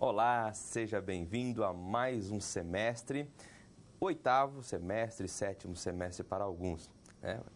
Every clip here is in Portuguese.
Olá, seja bem-vindo a mais um semestre, oitavo semestre, sétimo semestre para alguns.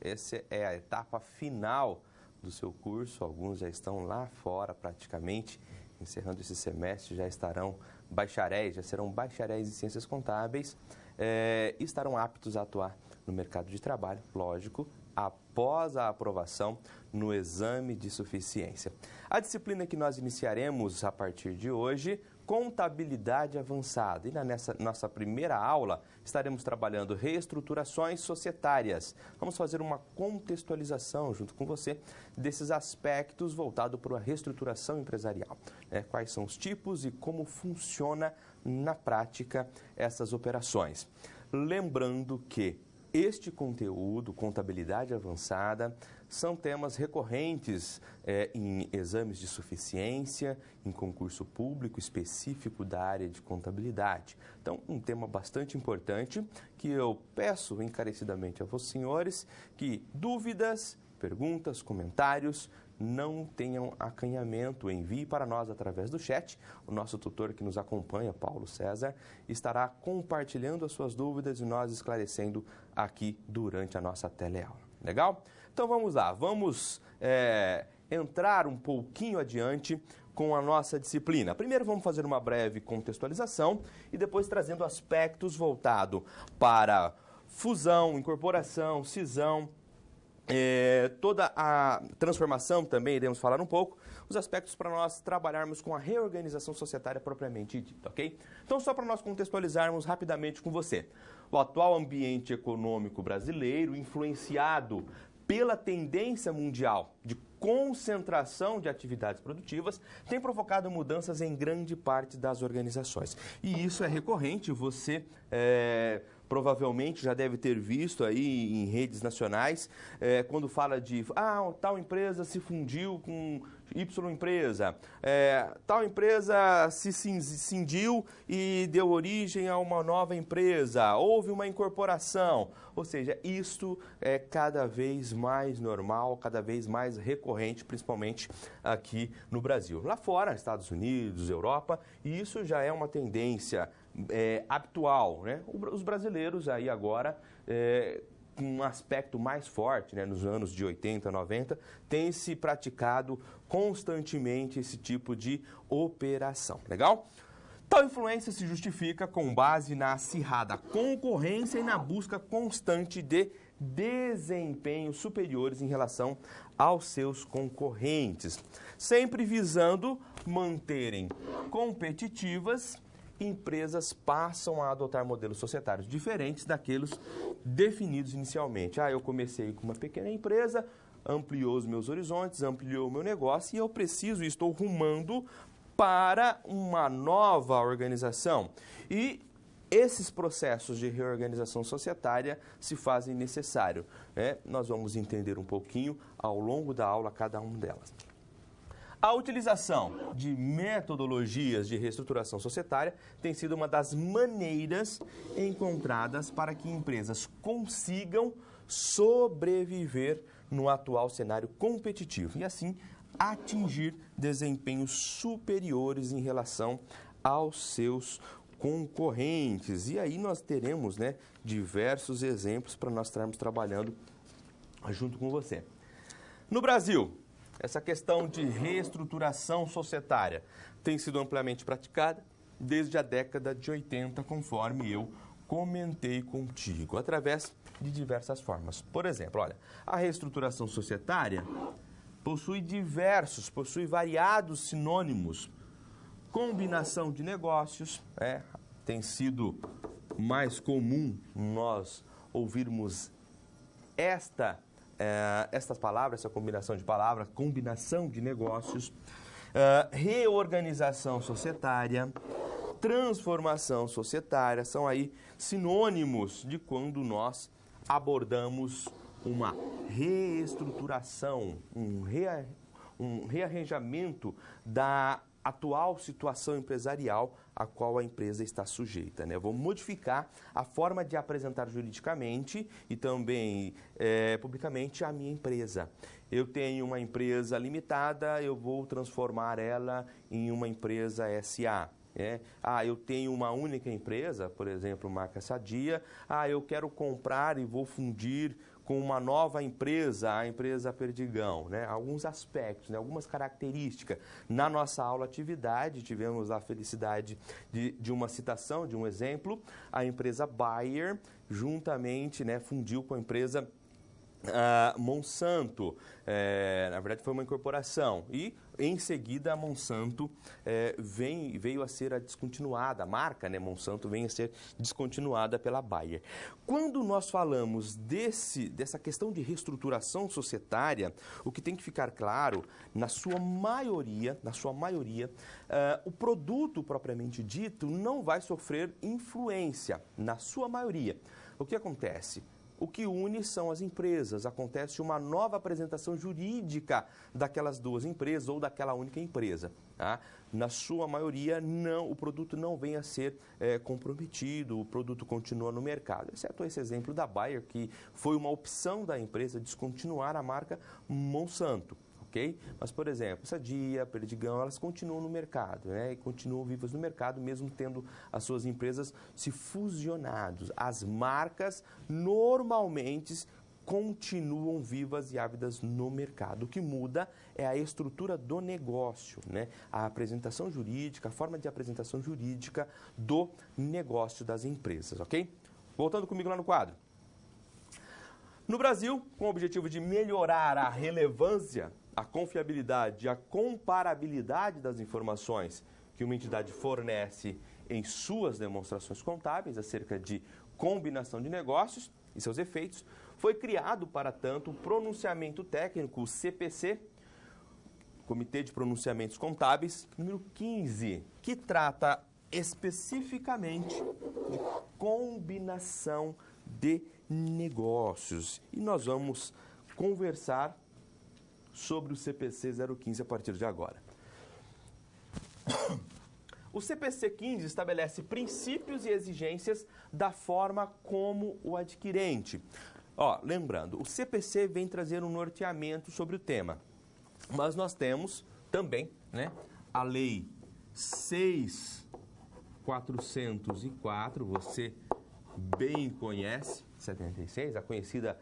Essa é a etapa final do seu curso, alguns já estão lá fora praticamente, encerrando esse semestre, já estarão bacharéis, já serão bacharéis em ciências contábeis e estarão aptos a atuar no mercado de trabalho, lógico, após a aprovação no exame de suficiência. A disciplina que nós iniciaremos a partir de hoje, contabilidade avançada. E nessa nossa primeira aula estaremos trabalhando reestruturações societárias. Vamos fazer uma contextualização junto com você desses aspectos voltados para a reestruturação empresarial. Quais são os tipos e como funciona na prática essas operações. Lembrando que este conteúdo, contabilidade avançada, são temas recorrentes em exames de suficiência, em concurso público específico da área de contabilidade. Então, um tema bastante importante que eu peço encarecidamente a vocês, senhores, que dúvidas, perguntas, comentários, não tenham acanhamento, envie para nós através do chat. O nosso tutor que nos acompanha, Paulo César, estará compartilhando as suas dúvidas e nós esclarecendo aqui durante a nossa teleaula. Legal? Então vamos lá, vamos entrar um pouquinho adiante com a nossa disciplina. Primeiro vamos fazer uma breve contextualização e depois trazendo aspectos voltados para fusão, incorporação, cisão, toda a transformação também iremos falar um pouco, os aspectos para nós trabalharmos com a reorganização societária propriamente dita, ok? Então, só para nós contextualizarmos rapidamente com você. O atual ambiente econômico brasileiro, influenciado pela tendência mundial de concentração de atividades produtivas, tem provocado mudanças em grande parte das organizações. E isso é recorrente, você provavelmente já deve ter visto aí em redes nacionais, quando fala de, tal empresa se fundiu com Y empresa, tal empresa se cindiu e deu origem a uma nova empresa, houve uma incorporação. Ou seja, isso é cada vez mais normal, cada vez mais recorrente, principalmente aqui no Brasil. Lá fora, Estados Unidos, Europa, e isso já é uma tendência habitual, né? Os brasileiros aí agora, com um aspecto mais forte, né, nos anos de 80, 90, tem se praticado constantemente esse tipo de operação. Legal? Tal influência se justifica com base na acirrada concorrência e na busca constante de desempenhos superiores em relação aos seus concorrentes, sempre visando manterem competitivas. Empresas passam a adotar modelos societários diferentes daqueles definidos inicialmente. Eu comecei com uma pequena empresa, ampliou os meus horizontes, ampliou o meu negócio e eu preciso e estou rumando para uma nova organização. E esses processos de reorganização societária se fazem necessário. Nós vamos entender um pouquinho ao longo da aula cada uma delas. A utilização de metodologias de reestruturação societária tem sido uma das maneiras encontradas para que empresas consigam sobreviver no atual cenário competitivo e, assim, atingir desempenhos superiores em relação aos seus concorrentes. E aí nós teremos, diversos exemplos para nós estarmos trabalhando junto com você. No Brasil, essa questão de reestruturação societária tem sido amplamente praticada desde a década de 80, conforme eu comentei contigo, através de diversas formas. Por exemplo, olha, a reestruturação societária possui variados sinônimos. Combinação de negócios, tem sido mais comum nós ouvirmos estas palavras, essa combinação de palavras, combinação de negócios, reorganização societária, transformação societária, são aí sinônimos de quando nós abordamos uma reestruturação, um rearranjamento da atual situação empresarial a qual a empresa está sujeita, né? Eu vou modificar a forma de apresentar juridicamente e também publicamente a minha empresa. Eu tenho uma empresa limitada, eu vou transformar ela em uma empresa SA. Eu tenho uma única empresa, por exemplo, marca Sadia. Eu quero comprar e vou fundir com uma nova empresa, a empresa Perdigão, né? Alguns aspectos, né? Algumas características. Na nossa aula atividade, tivemos a felicidade de uma citação, de um exemplo. A empresa Bayer, juntamente, né, fundiu com a empresa Monsanto. Na verdade, foi uma incorporação. E, em seguida, a Monsanto veio a ser descontinuada. A marca, né, Monsanto, veio a ser descontinuada pela Bayer. Quando nós falamos dessa questão de reestruturação societária, o que tem que ficar claro, na sua maioria, o produto propriamente dito não vai sofrer influência, na sua maioria. O que acontece? O que une são as empresas. Acontece uma nova apresentação jurídica daquelas duas empresas ou daquela única empresa. Tá? Na sua maioria, o produto não vem a ser comprometido, o produto continua no mercado. Exceto esse exemplo da Bayer, que foi uma opção da empresa descontinuar a marca Monsanto. Okay? Mas, por exemplo, Sadia, Perdigão, elas continuam no mercado, né? E continuam vivas no mercado, mesmo tendo as suas empresas se fusionado. As marcas normalmente continuam vivas e ávidas no mercado. O que muda é a estrutura do negócio, né? A apresentação jurídica, a forma de apresentação jurídica do negócio das empresas, ok? Voltando comigo lá no quadro. No Brasil, com o objetivo de melhorar a relevância, a confiabilidade e a comparabilidade das informações que uma entidade fornece em suas demonstrações contábeis acerca de combinação de negócios e seus efeitos, foi criado, para tanto, o pronunciamento técnico, o CPC, Comitê de Pronunciamentos Contábeis, número 15, que trata especificamente de combinação de negócios. E nós vamos conversar sobre o CPC 015 a partir de agora. O CPC 15 estabelece princípios e exigências da forma como o adquirente. Lembrando, o CPC vem trazer um norteamento sobre o tema, mas nós temos também, né, a Lei 6.404, você bem conhece, 76, a conhecida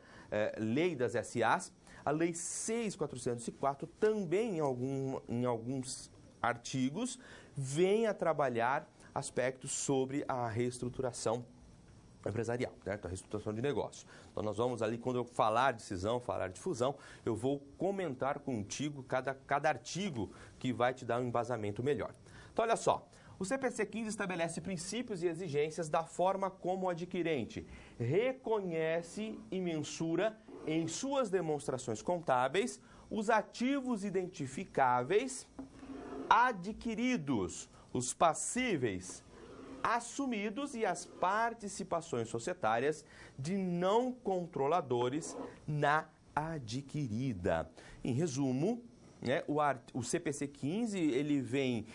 Lei das SAs. A Lei 6.404 também, em alguns artigos, vem a trabalhar aspectos sobre a reestruturação empresarial, certo? A reestruturação de negócio. Então, nós vamos ali, quando eu falar de cisão, falar de fusão, eu vou comentar contigo cada artigo que vai te dar um embasamento melhor. Então, olha só. O CPC 15 estabelece princípios e exigências da forma como o adquirente reconhece e mensura em suas demonstrações contábeis os ativos identificáveis adquiridos, os passíveis assumidos e as participações societárias de não controladores na adquirida. Em resumo, né, o CPC 15 ele vem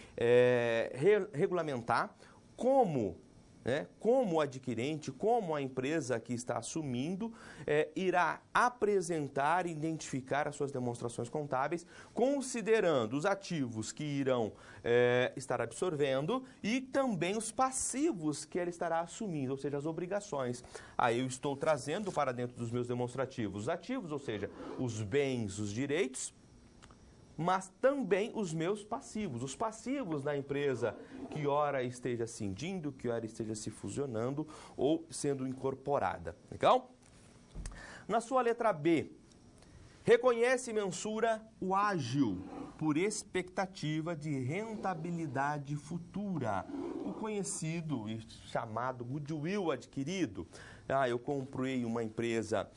regulamentar como o adquirente, como a empresa que está assumindo, irá apresentar e identificar as suas demonstrações contábeis, considerando os ativos que irão estar absorvendo e também os passivos que ela estará assumindo, ou seja, as obrigações. Aí eu estou trazendo para dentro dos meus demonstrativos os ativos, ou seja, os bens, os direitos, mas também os meus passivos, os passivos da empresa que ora esteja cindindo, que ora esteja se fusionando ou sendo incorporada. Legal? Na sua letra B, reconhece e mensura o ágio por expectativa de rentabilidade futura. O conhecido e chamado goodwill adquirido. Eu comprei uma empresa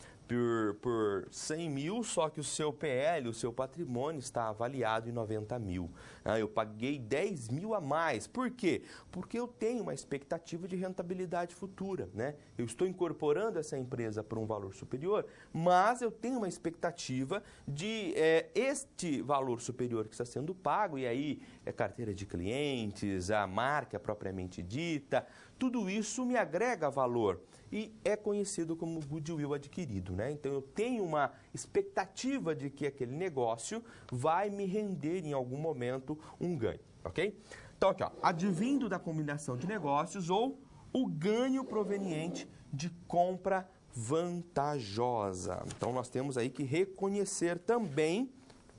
por 100 mil, só que o seu PL, o seu patrimônio, está avaliado em 90 mil. Eu paguei 10 mil a mais. Por quê? Porque eu tenho uma expectativa de rentabilidade futura, né? Eu estou incorporando essa empresa por um valor superior, mas eu tenho uma expectativa de este valor superior que está sendo pago, e aí carteira de clientes, a marca propriamente dita, tudo isso me agrega valor e é conhecido como goodwill adquirido, né? Então eu tenho uma expectativa de que aquele negócio vai me render em algum momento um ganho, ok? Então aqui, ó, advindo da combinação de negócios ou o ganho proveniente de compra vantajosa. Então nós temos aí que reconhecer também,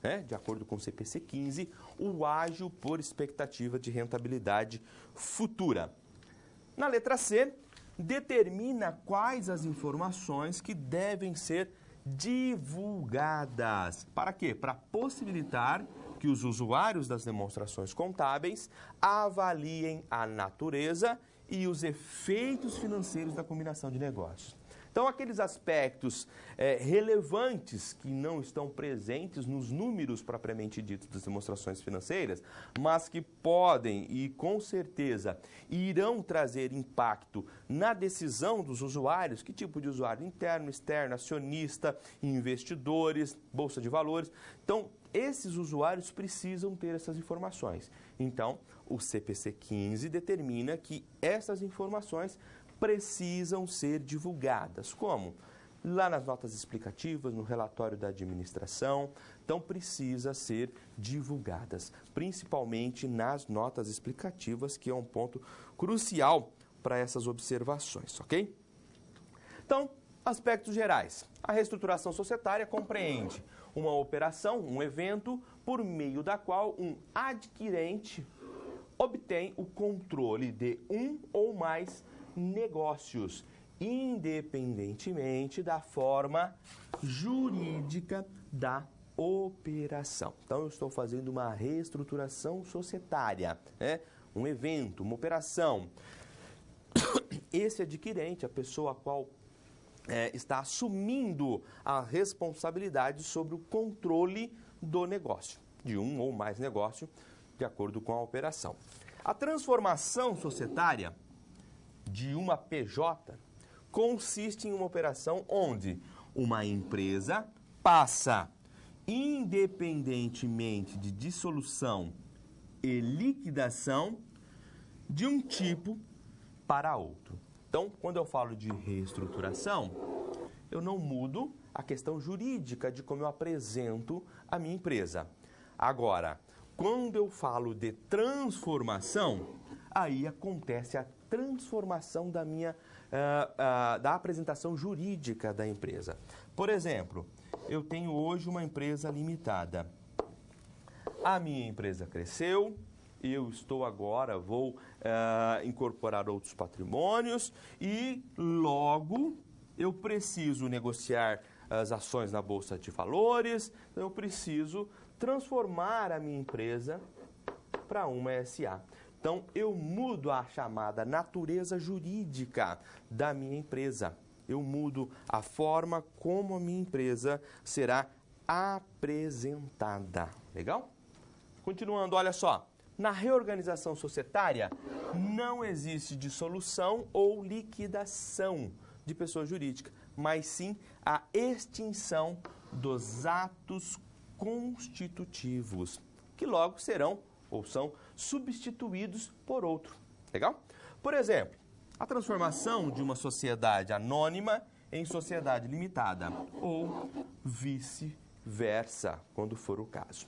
né, de acordo com o CPC 15, o ágio por expectativa de rentabilidade futura. Na letra C, determina quais as informações que devem ser divulgadas. Para quê? Para possibilitar que os usuários das demonstrações contábeis avaliem a natureza e os efeitos financeiros da combinação de negócios. Então, aqueles aspectos relevantes que não estão presentes nos números propriamente ditos das demonstrações financeiras, mas que podem e com certeza irão trazer impacto na decisão dos usuários, que tipo de usuário? Interno, externo, acionista, investidores, bolsa de valores. Então, esses usuários precisam ter essas informações. Então, o CPC 15 determina que essas informações precisam ser divulgadas. Como? Lá nas notas explicativas, no relatório da administração. Então, precisa ser divulgadas, principalmente nas notas explicativas, que é um ponto crucial para essas observações, ok? Então, aspectos gerais. A reestruturação societária compreende uma operação, um evento, por meio da qual um adquirente obtém o controle de um ou mais negócios, independentemente da forma jurídica da operação. Então, eu estou fazendo uma reestruturação societária, né? Um evento, uma operação. Esse adquirente, a pessoa a qual está assumindo a responsabilidade sobre o controle do negócio, de um ou mais negócio, de acordo com a operação. A transformação societária de uma PJ consiste em uma operação onde uma empresa passa, independentemente de dissolução e liquidação, de um tipo para outro. Então, quando eu falo de reestruturação, eu não mudo a questão jurídica de como eu apresento a minha empresa. Agora, quando eu falo de transformação, aí acontece a transformação da da apresentação jurídica da empresa. Por exemplo, eu tenho hoje uma empresa limitada. A minha empresa cresceu, eu estou agora, vou incorporar outros patrimônios e logo eu preciso negociar as ações na Bolsa de Valores, eu preciso transformar a minha empresa para uma SA. Então, eu mudo a chamada natureza jurídica da minha empresa. Eu mudo a forma como a minha empresa será apresentada. Legal? Continuando, olha só. Na reorganização societária, não existe dissolução ou liquidação de pessoa jurídica, mas sim a extinção dos atos constitutivos, que logo serão ou são substituídos por outro. Legal? Por exemplo, a transformação de uma sociedade anônima em sociedade limitada, ou vice-versa, quando for o caso.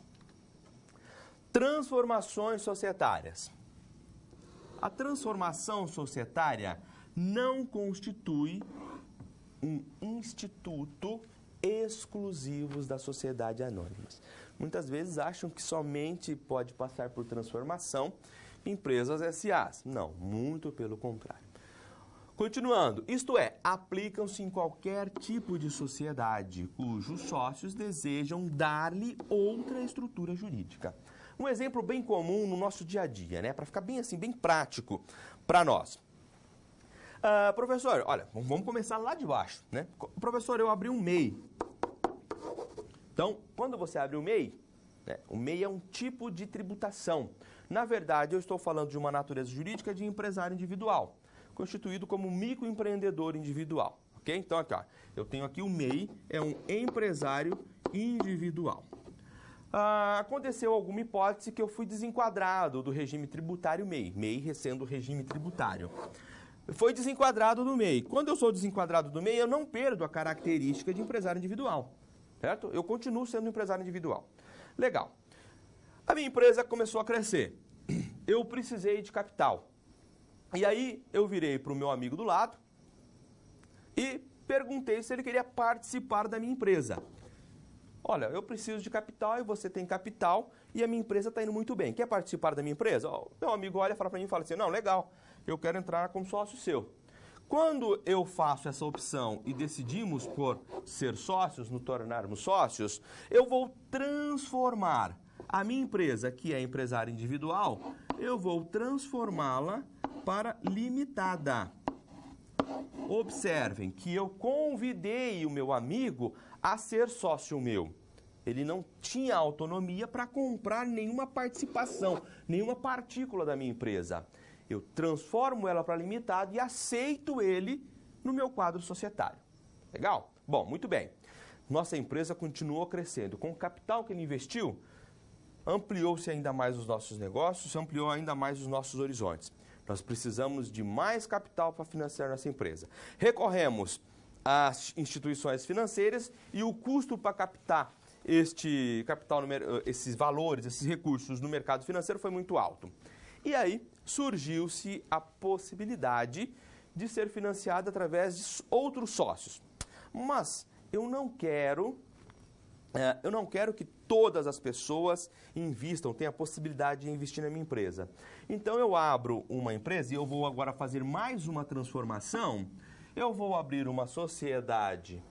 Transformações societárias. A transformação societária não constitui um instituto exclusivo das sociedades anônimas. Muitas vezes acham que somente pode passar por transformação empresas SAs. Não, muito pelo contrário. Continuando, isto é, aplicam-se em qualquer tipo de sociedade cujos sócios desejam dar-lhe outra estrutura jurídica. Um exemplo bem comum no nosso dia a dia, né? Para ficar bem assim, bem prático para nós. Professor, olha, vamos começar lá de baixo, né? Professor, eu abri um MEI. Então, quando você abre o MEI, né, o MEI é um tipo de tributação. Na verdade, eu estou falando de uma natureza jurídica de empresário individual, constituído como microempreendedor individual, ok? Então, aqui, ó, eu tenho aqui o MEI, é um empresário individual. Aconteceu alguma hipótese que eu fui desenquadrado do regime tributário MEI, MEI sendo regime tributário. Foi desenquadrado do MEI. Quando eu sou desenquadrado do MEI, eu não perdo a característica de empresário individual, certo? Eu continuo sendo empresário individual. Legal. A minha empresa começou a crescer. Eu precisei de capital. E aí eu virei para o meu amigo do lado e perguntei se ele queria participar da minha empresa. Olha, eu preciso de capital e você tem capital e a minha empresa está indo muito bem. Quer participar da minha empresa? Meu amigo olha, fala para mim e fala assim, não, legal, eu quero entrar como sócio seu. Quando eu faço essa opção e decidimos por ser sócios, nos tornarmos sócios, eu vou transformar a minha empresa, que é empresário individual, eu vou transformá-la para limitada. Observem que eu convidei o meu amigo a ser sócio meu. Ele não tinha autonomia para comprar nenhuma participação, nenhuma partícula da minha empresa. Eu transformo ela para limitada e aceito ele no meu quadro societário. Legal? Bom, muito bem. Nossa empresa continuou crescendo. Com o capital que ele investiu, ampliou-se ainda mais os nossos negócios, ampliou ainda mais os nossos horizontes. Nós precisamos de mais capital para financiar nossa empresa. Recorremos às instituições financeiras e o custo para captar este capital, esses valores, esses recursos no mercado financeiro foi muito alto. E aí surgiu-se a possibilidade de ser financiada através de outros sócios. Mas eu não quero que todas as pessoas invistam, tenham a possibilidade de investir na minha empresa. Então eu abro uma empresa e eu vou agora fazer mais uma transformação. Eu vou abrir uma sociedade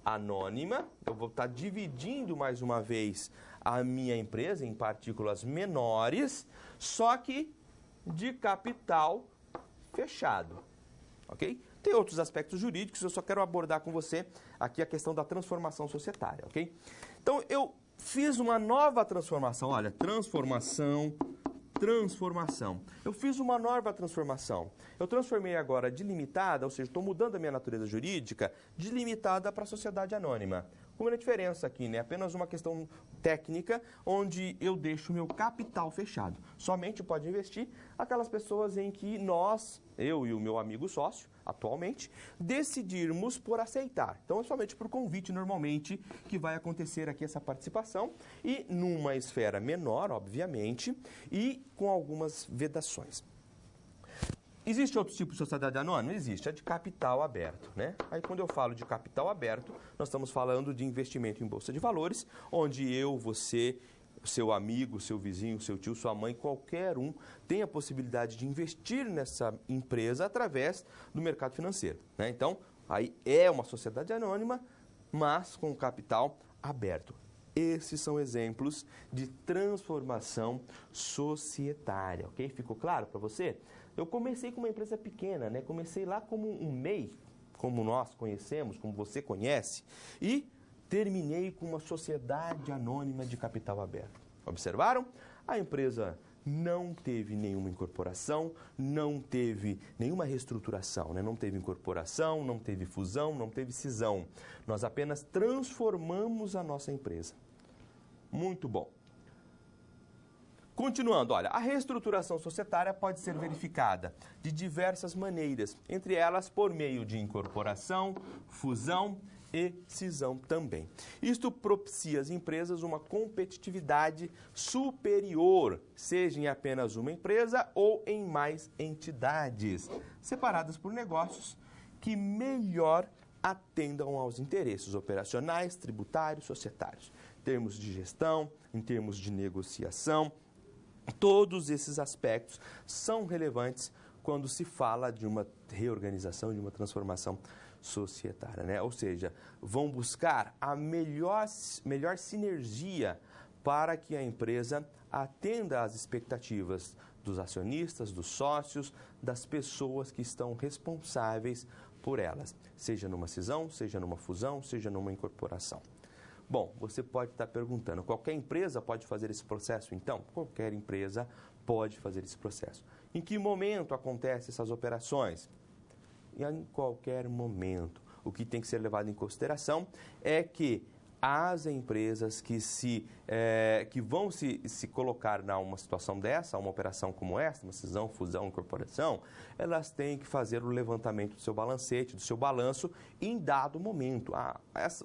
anônima, eu vou estar dividindo mais uma vez a minha empresa em partículas menores, só que de capital fechado, ok? Tem outros aspectos jurídicos, eu só quero abordar com você aqui a questão da transformação societária, ok? Então, eu fiz uma nova transformação, olha, transformação. Eu fiz uma nova transformação. Eu transformei agora de limitada, ou seja, estou mudando a minha natureza jurídica, de limitada para sociedade anônima. Com uma diferença aqui, né? Apenas uma questão técnica, onde eu deixo o meu capital fechado. Somente pode investir aquelas pessoas em que nós, eu e o meu amigo sócio, atualmente, decidirmos por aceitar. Então, é somente por convite, normalmente, que vai acontecer aqui essa participação e numa esfera menor, obviamente, e com algumas vedações. Existe outro tipo de sociedade anônima? Existe, a de capital aberto, né? Aí quando eu falo de capital aberto, nós estamos falando de investimento em bolsa de valores, onde eu, você, seu amigo, seu vizinho, seu tio, sua mãe, qualquer um tem a possibilidade de investir nessa empresa através do mercado financeiro, né? Então, aí é uma sociedade anônima, mas com capital aberto. Esses são exemplos de transformação societária, ok? Ficou claro para você? Eu comecei com uma empresa pequena, né? Comecei lá como um MEI, como nós conhecemos, como você conhece, e terminei com uma sociedade anônima de capital aberto. Observaram? A empresa não teve nenhuma incorporação, não teve nenhuma reestruturação, né? Não teve incorporação, não teve fusão, não teve cisão. Nós apenas transformamos a nossa empresa. Muito bom. Continuando, olha, a reestruturação societária pode ser verificada de diversas maneiras, entre elas por meio de incorporação, fusão e cisão também. Isto propicia às empresas uma competitividade superior, seja em apenas uma empresa ou em mais entidades, separadas por negócios que melhor atendam aos interesses operacionais, tributários, societários, em termos de gestão, em termos de negociação. Todos esses aspectos são relevantes quando se fala de uma reorganização, de uma transformação societária, né? Ou seja, vão buscar a melhor sinergia para que a empresa atenda às expectativas dos acionistas, dos sócios, das pessoas que estão responsáveis por elas, seja numa cisão, seja numa fusão, seja numa incorporação. Bom, você pode estar perguntando, qualquer empresa pode fazer esse processo então? Qualquer empresa pode fazer esse processo. Em que momento acontecem essas operações? Em qualquer momento. O que tem que ser levado em consideração é que as empresas que vão se colocar numa situação dessa, uma operação como essa, uma cisão, fusão, incorporação, elas têm que fazer o levantamento do seu balancete, do seu balanço, em dado momento.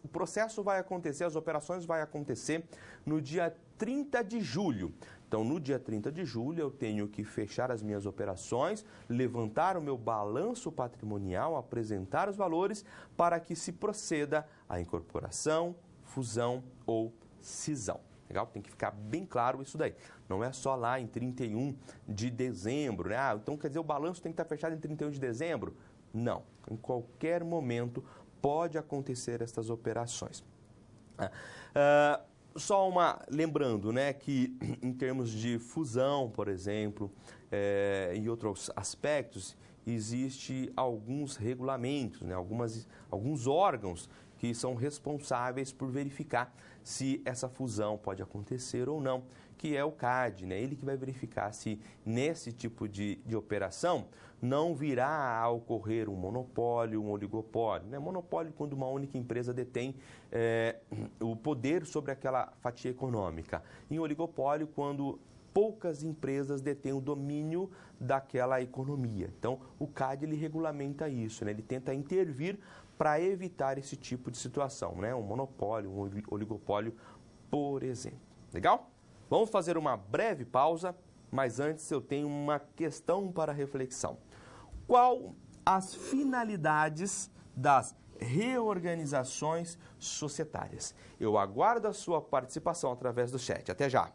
O processo vai acontecer, as operações vão acontecer no dia 30 de julho. Então, no dia 30 de julho, eu tenho que fechar as minhas operações, levantar o meu balanço patrimonial, apresentar os valores para que se proceda à incorporação, fusão ou cisão. Legal? Tem que ficar bem claro isso daí. Não é só lá em 31 de dezembro, né? Então quer dizer o balanço tem que estar fechado em 31 de dezembro? Não. Em qualquer momento pode acontecer estas operações. Lembrando, né, que em termos de fusão, por exemplo, e outros aspectos, existe alguns regulamentos, né, alguns órgãos que são responsáveis por verificar se essa fusão pode acontecer ou não, que é o CAD, né? Ele que vai verificar se nesse tipo de operação não virá a ocorrer um monopólio, um oligopólio. Né? Monopólio quando uma única empresa detém o poder sobre aquela fatia econômica. E oligopólio quando poucas empresas detêm o domínio daquela economia. Então, o CAD ele regulamenta isso, né? Ele tenta intervir para evitar esse tipo de situação, né? Um monopólio, um oligopólio, por exemplo. Legal? Vamos fazer uma breve pausa, mas antes eu tenho uma questão para reflexão. Qual as finalidades das reorganizações societárias? Eu aguardo a sua participação através do chat. Até já!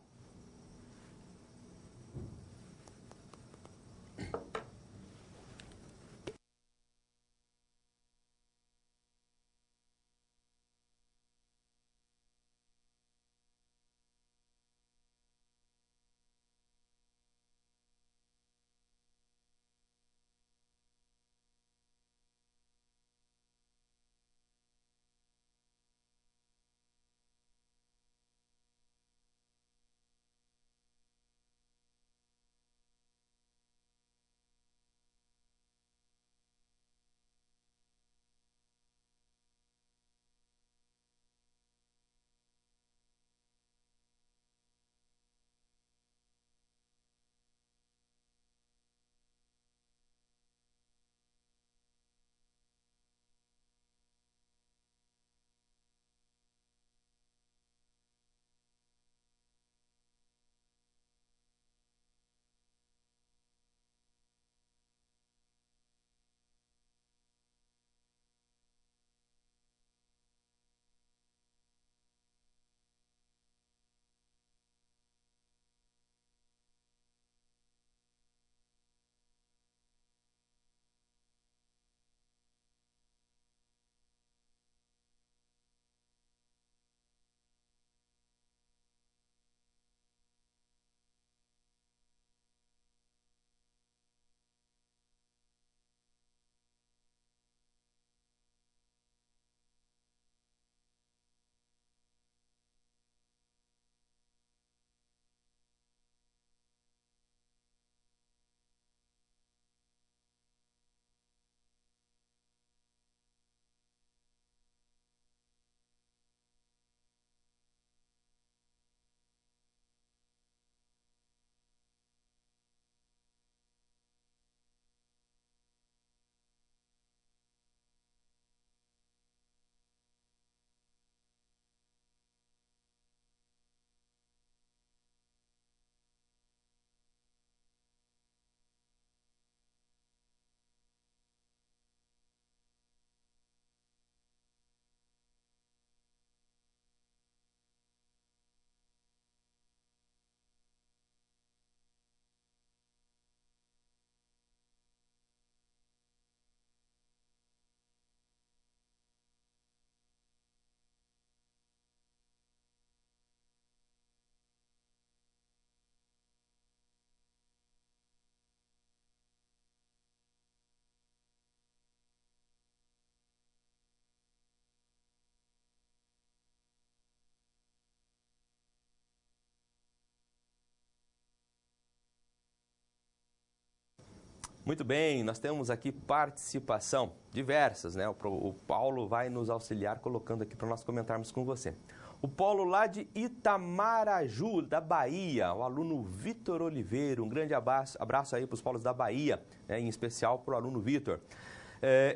Muito bem, nós temos aqui participação diversas, né? O Paulo vai nos auxiliar colocando aqui para nós comentarmos com você. O Paulo lá de Itamaraju, da Bahia, o aluno Vitor Oliveira, um grande abraço aí para os Paulos da Bahia, né? Em especial para o aluno Vitor.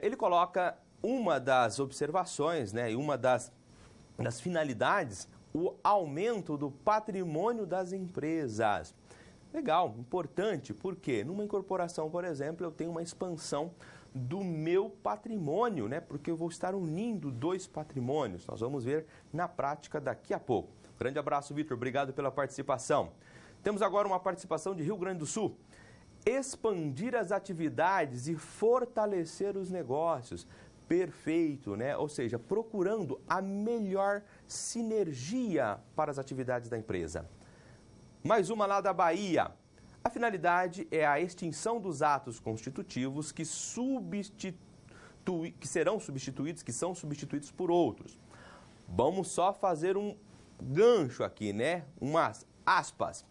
Ele coloca uma das observações, né? E uma das finalidades, o aumento do patrimônio das empresas. Legal, importante, porque numa incorporação, por exemplo, eu tenho uma expansão do meu patrimônio, né? Porque eu vou estar unindo dois patrimônios. Nós vamos ver na prática daqui a pouco. Grande abraço, Vitor. Obrigado pela participação. Temos agora uma participação de Rio Grande do Sul. Expandir as atividades e fortalecer os negócios. Perfeito, né? Ou seja, procurando a melhor sinergia para as atividades da empresa. Mais uma lá da Bahia. A finalidade é a extinção dos atos constitutivos que são substituídos por outros. Vamos só fazer um gancho aqui, né? Umas aspas.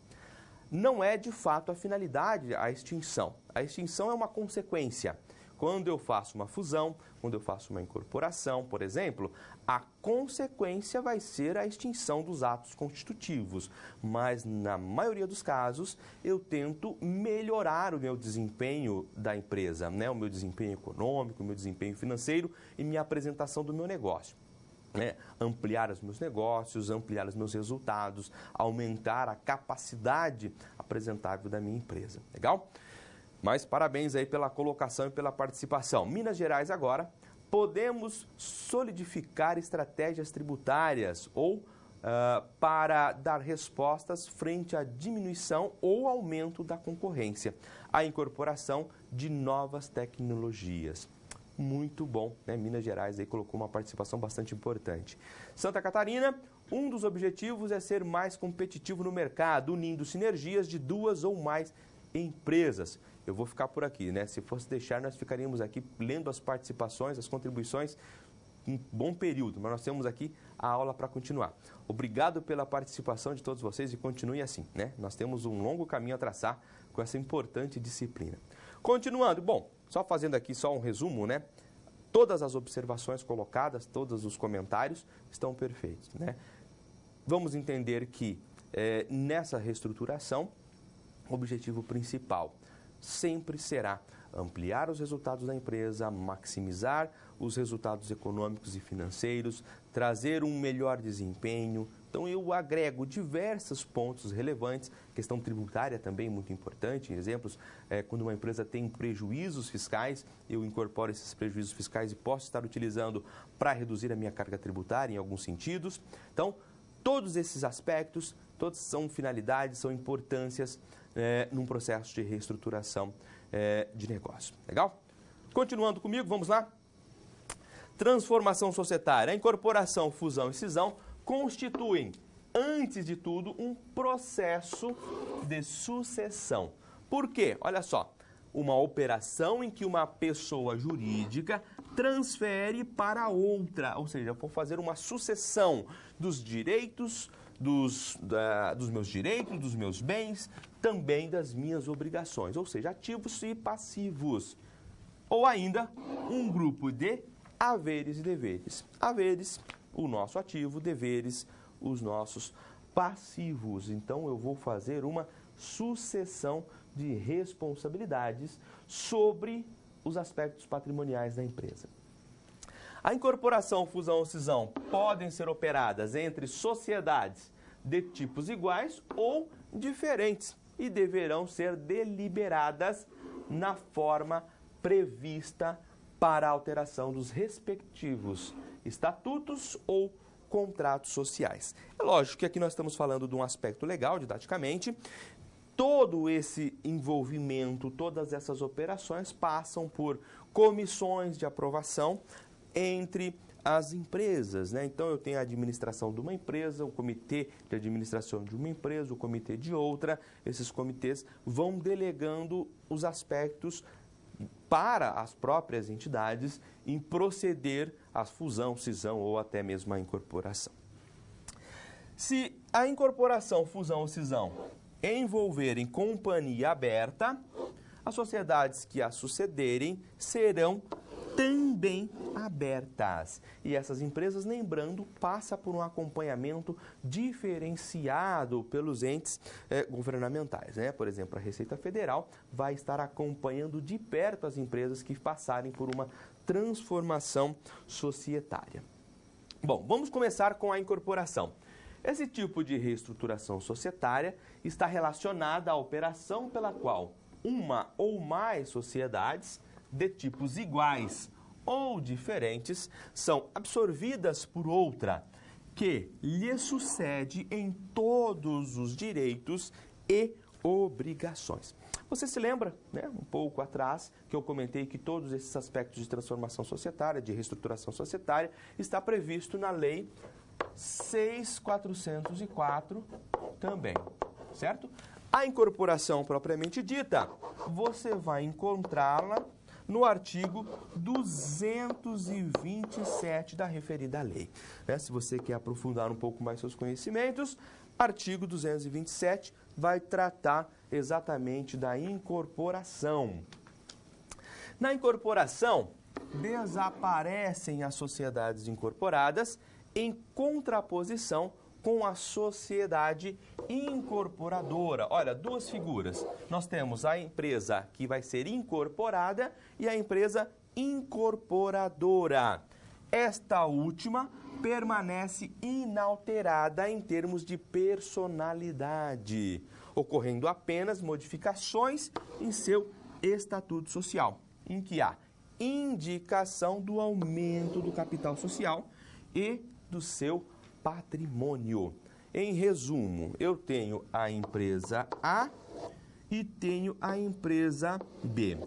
Não é de fato a finalidade a extinção. A extinção é uma consequência. Quando eu faço uma fusão, quando eu faço uma incorporação, por exemplo, a consequência vai ser a extinção dos atos constitutivos. Mas, na maioria dos casos, eu tento melhorar o meu desempenho da empresa, né? O meu desempenho econômico, o meu desempenho financeiro e minha apresentação do meu negócio. Ampliar os meus negócios, ampliar os meus resultados, aumentar a capacidade apresentável da minha empresa. Legal? Mas parabéns aí pela colocação e pela participação. Minas Gerais agora, podemos solidificar estratégias tributárias ou para dar respostas frente à diminuição ou aumento da concorrência, a incorporação de novas tecnologias. Muito bom, né? Minas Gerais aí colocou uma participação bastante importante. Santa Catarina, um dos objetivos é ser mais competitivo no mercado, unindo sinergias de duas ou mais empresas. Eu vou ficar por aqui, né? Se fosse deixar, nós ficaríamos aqui lendo as participações, as contribuições, um bom período, mas nós temos aqui a aula para continuar. Obrigado pela participação de todos vocês e continue assim, né? Nós temos um longo caminho a traçar com essa importante disciplina. Continuando, bom, só fazendo aqui só um resumo, né? Todas as observações colocadas, todos os comentários estão perfeitos, né? Vamos entender que nessa reestruturação, o objetivo principal sempre será ampliar os resultados da empresa, maximizar os resultados econômicos e financeiros, trazer um melhor desempenho. Então, eu agrego diversos pontos relevantes, questão tributária também muito importante, exemplos, quando uma empresa tem prejuízos fiscais, eu incorporo esses prejuízos fiscais e posso estar utilizando para reduzir a minha carga tributária em alguns sentidos. Então, todos esses aspectos, todos são finalidades, são importâncias num processo de reestruturação de negócio. Legal? Continuando comigo, vamos lá? Transformação societária. A incorporação, fusão e cisão constituem, antes de tudo, um processo de sucessão. Por quê? Olha só, uma operação em que uma pessoa jurídica transfere para outra, ou seja, eu vou fazer uma sucessão dos direitos, dos meus direitos, dos meus bens, também das minhas obrigações, ou seja, ativos e passivos. Ou ainda, um grupo de haveres e deveres. Haveres, o nosso ativo, deveres, os nossos passivos. Então, eu vou fazer uma sucessão de responsabilidades sobre os aspectos patrimoniais da empresa. A incorporação, fusão ou cisão podem ser operadas entre sociedades de tipos iguais ou diferentes e deverão ser deliberadas na forma prevista para a alteração dos respectivos estatutos ou contratos sociais. É lógico que aqui nós estamos falando de um aspecto legal, didaticamente. Todo esse envolvimento, todas essas operações passam por comissões de aprovação entre as empresas, né? Então, eu tenho a administração de uma empresa, o comitê de administração de uma empresa, o comitê de outra. Esses comitês vão delegando os aspectos para as próprias entidades em proceder à fusão, cisão ou até mesmo à incorporação. Se a incorporação, fusão ou cisão envolverem companhia aberta, As sociedades que a sucederem serão também abertas. E essas empresas, lembrando, passa por um acompanhamento diferenciado pelos entes governamentais, né? Por exemplo, a Receita Federal vai estar acompanhando de perto as empresas que passarem por uma transformação societária. Bom, vamos começar com a incorporação. Esse tipo de reestruturação societária está relacionada à operação pela qual uma ou mais sociedades de tipos iguais ou diferentes são absorvidas por outra, que lhe sucede em todos os direitos e obrigações. Você se lembra, né, um pouco atrás, que eu comentei que todos esses aspectos de transformação societária, de reestruturação societária, está previsto na Lei 6.404 também, certo? A incorporação propriamente dita, você vai encontrá-la no artigo 227 da referida lei. Né? Se você quer aprofundar um pouco mais seus conhecimentos, artigo 227 vai tratar exatamente da incorporação. Na incorporação, desaparecem as sociedades incorporadas em contraposição com a sociedade incorporadora. Olha, duas figuras. Nós temos a empresa que vai ser incorporada e a empresa incorporadora. Esta última permanece inalterada em termos de personalidade, ocorrendo apenas modificações em seu estatuto social, em que há indicação do aumento do capital social e do seu patrimônio. Em resumo, eu tenho a empresa A e tenho a empresa B.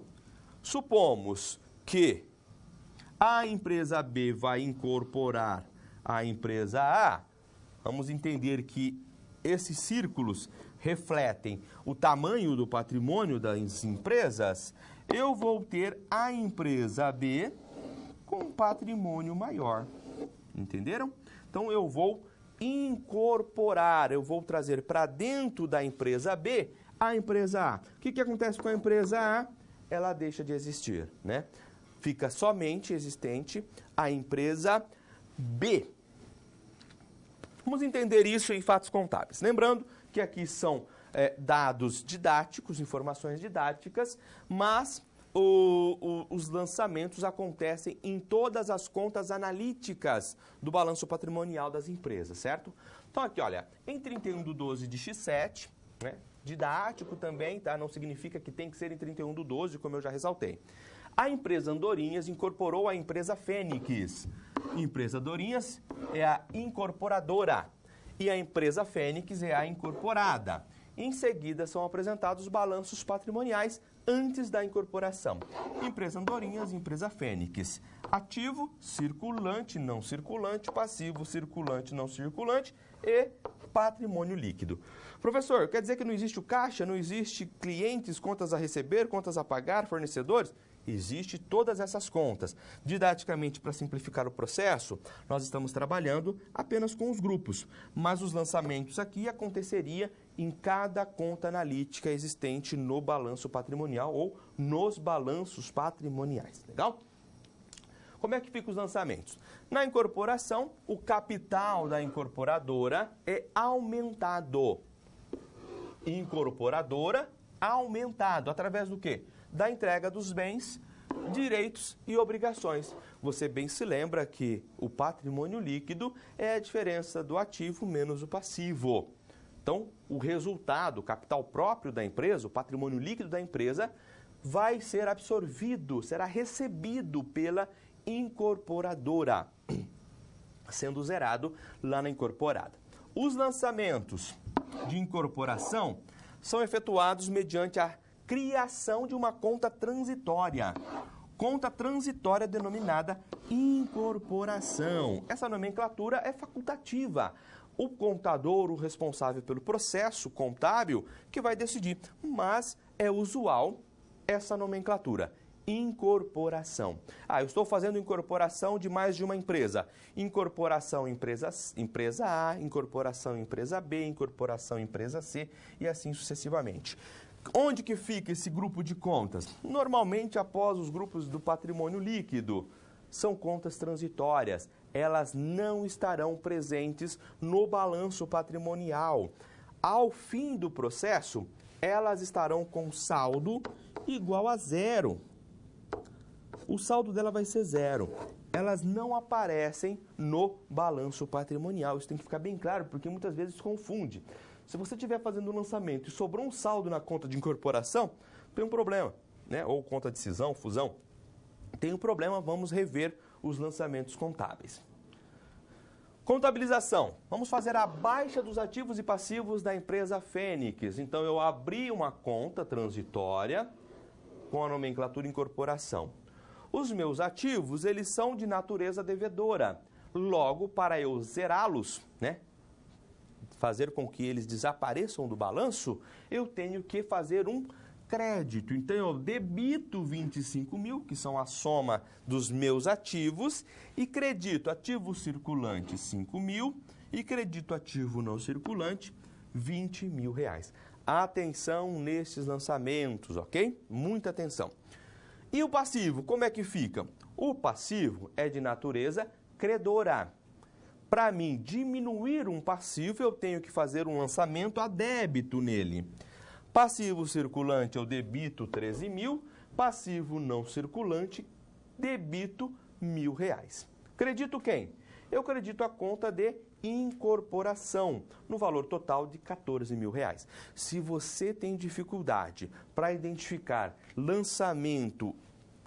Supomos que a empresa B vai incorporar a empresa A. Vamos entender que esses círculos refletem o tamanho do patrimônio das empresas. Eu vou ter a empresa B com um patrimônio maior. Entenderam? Então, eu vou incorporar, eu vou trazer para dentro da empresa B a empresa A. O que acontece com a empresa A? Ela deixa de existir, né? Fica somente existente a empresa B. Vamos entender isso em fatos contábeis. Lembrando que aqui são dados didáticos, informações didáticas, mas os lançamentos acontecem em todas as contas analíticas do balanço patrimonial das empresas, certo? Então aqui, olha, em 31/12 de X7, né, didático também, tá? Não significa que tem que ser em 31/12, como eu já ressaltei. A empresa Andorinhas incorporou a empresa Fênix. Empresa Andorinhas é a incorporadora e a empresa Fênix é a incorporada. Em seguida, são apresentados os balanços patrimoniais antes da incorporação. Empresa Andorinhas, empresa Fênix. Ativo, circulante, não circulante, passivo, circulante, não circulante e patrimônio líquido. Professor, quer dizer que não existe o caixa, não existe clientes, contas a receber, contas a pagar, fornecedores? Existe todas essas contas. Didaticamente, para simplificar o processo, nós estamos trabalhando apenas com os grupos, mas os lançamentos aqui aconteceria em cada conta analítica existente no balanço patrimonial ou nos balanços patrimoniais. Legal? Como é que ficam os lançamentos? Na incorporação, o capital da incorporadora é aumentado. Incorporadora, aumentado. Através do quê? Da entrega dos bens, direitos e obrigações. Você bem se lembra que o patrimônio líquido é a diferença do ativo menos o passivo. Então, o resultado, o capital próprio da empresa, o patrimônio líquido da empresa, vai ser absorvido, será recebido pela incorporadora, sendo zerado lá na incorporada. Os lançamentos de incorporação são efetuados mediante a criação de uma conta transitória. Conta transitória denominada incorporação. Essa nomenclatura é facultativa. O contador, o responsável pelo processo contábil, que vai decidir. Mas é usual essa nomenclatura. Incorporação. Eu estou fazendo incorporação de mais de uma empresa. Incorporação empresa A, incorporação empresa B, incorporação empresa C e assim sucessivamente. Onde que fica esse grupo de contas? Normalmente após os grupos do patrimônio líquido. São contas transitórias. Elas não estarão presentes no balanço patrimonial. Ao fim do processo, elas estarão com saldo igual a zero. O saldo dela vai ser zero. Elas não aparecem no balanço patrimonial. Isso tem que ficar bem claro, porque muitas vezes confunde. Se você estiver fazendo um lançamento e sobrou um saldo na conta de incorporação, tem um problema, né? Ou conta de cisão, fusão. Tem um problema, vamos rever os lançamentos contábeis. Contabilização. Vamos fazer a baixa dos ativos e passivos da empresa Fênix. Então, eu abri uma conta transitória com a nomenclatura incorporação. Os meus ativos, eles são de natureza devedora. Logo, para eu zerá-los, né? Fazer com que eles desapareçam do balanço, eu tenho que fazer um crédito. Então, eu debito 25 mil, que são a soma dos meus ativos, e credito ativo circulante 5 mil e credito ativo não circulante 20 mil reais. Atenção nesses lançamentos, ok? Muita atenção. E o passivo, como é que fica? O passivo é de natureza credora. Para mim diminuir um passivo, eu tenho que fazer um lançamento a débito nele. Passivo circulante, eu debito 13 mil. Passivo não circulante, debito R$1.000. Credito quem? Eu credito a conta de incorporação, no valor total de R$14.000. Se você tem dificuldade para identificar lançamento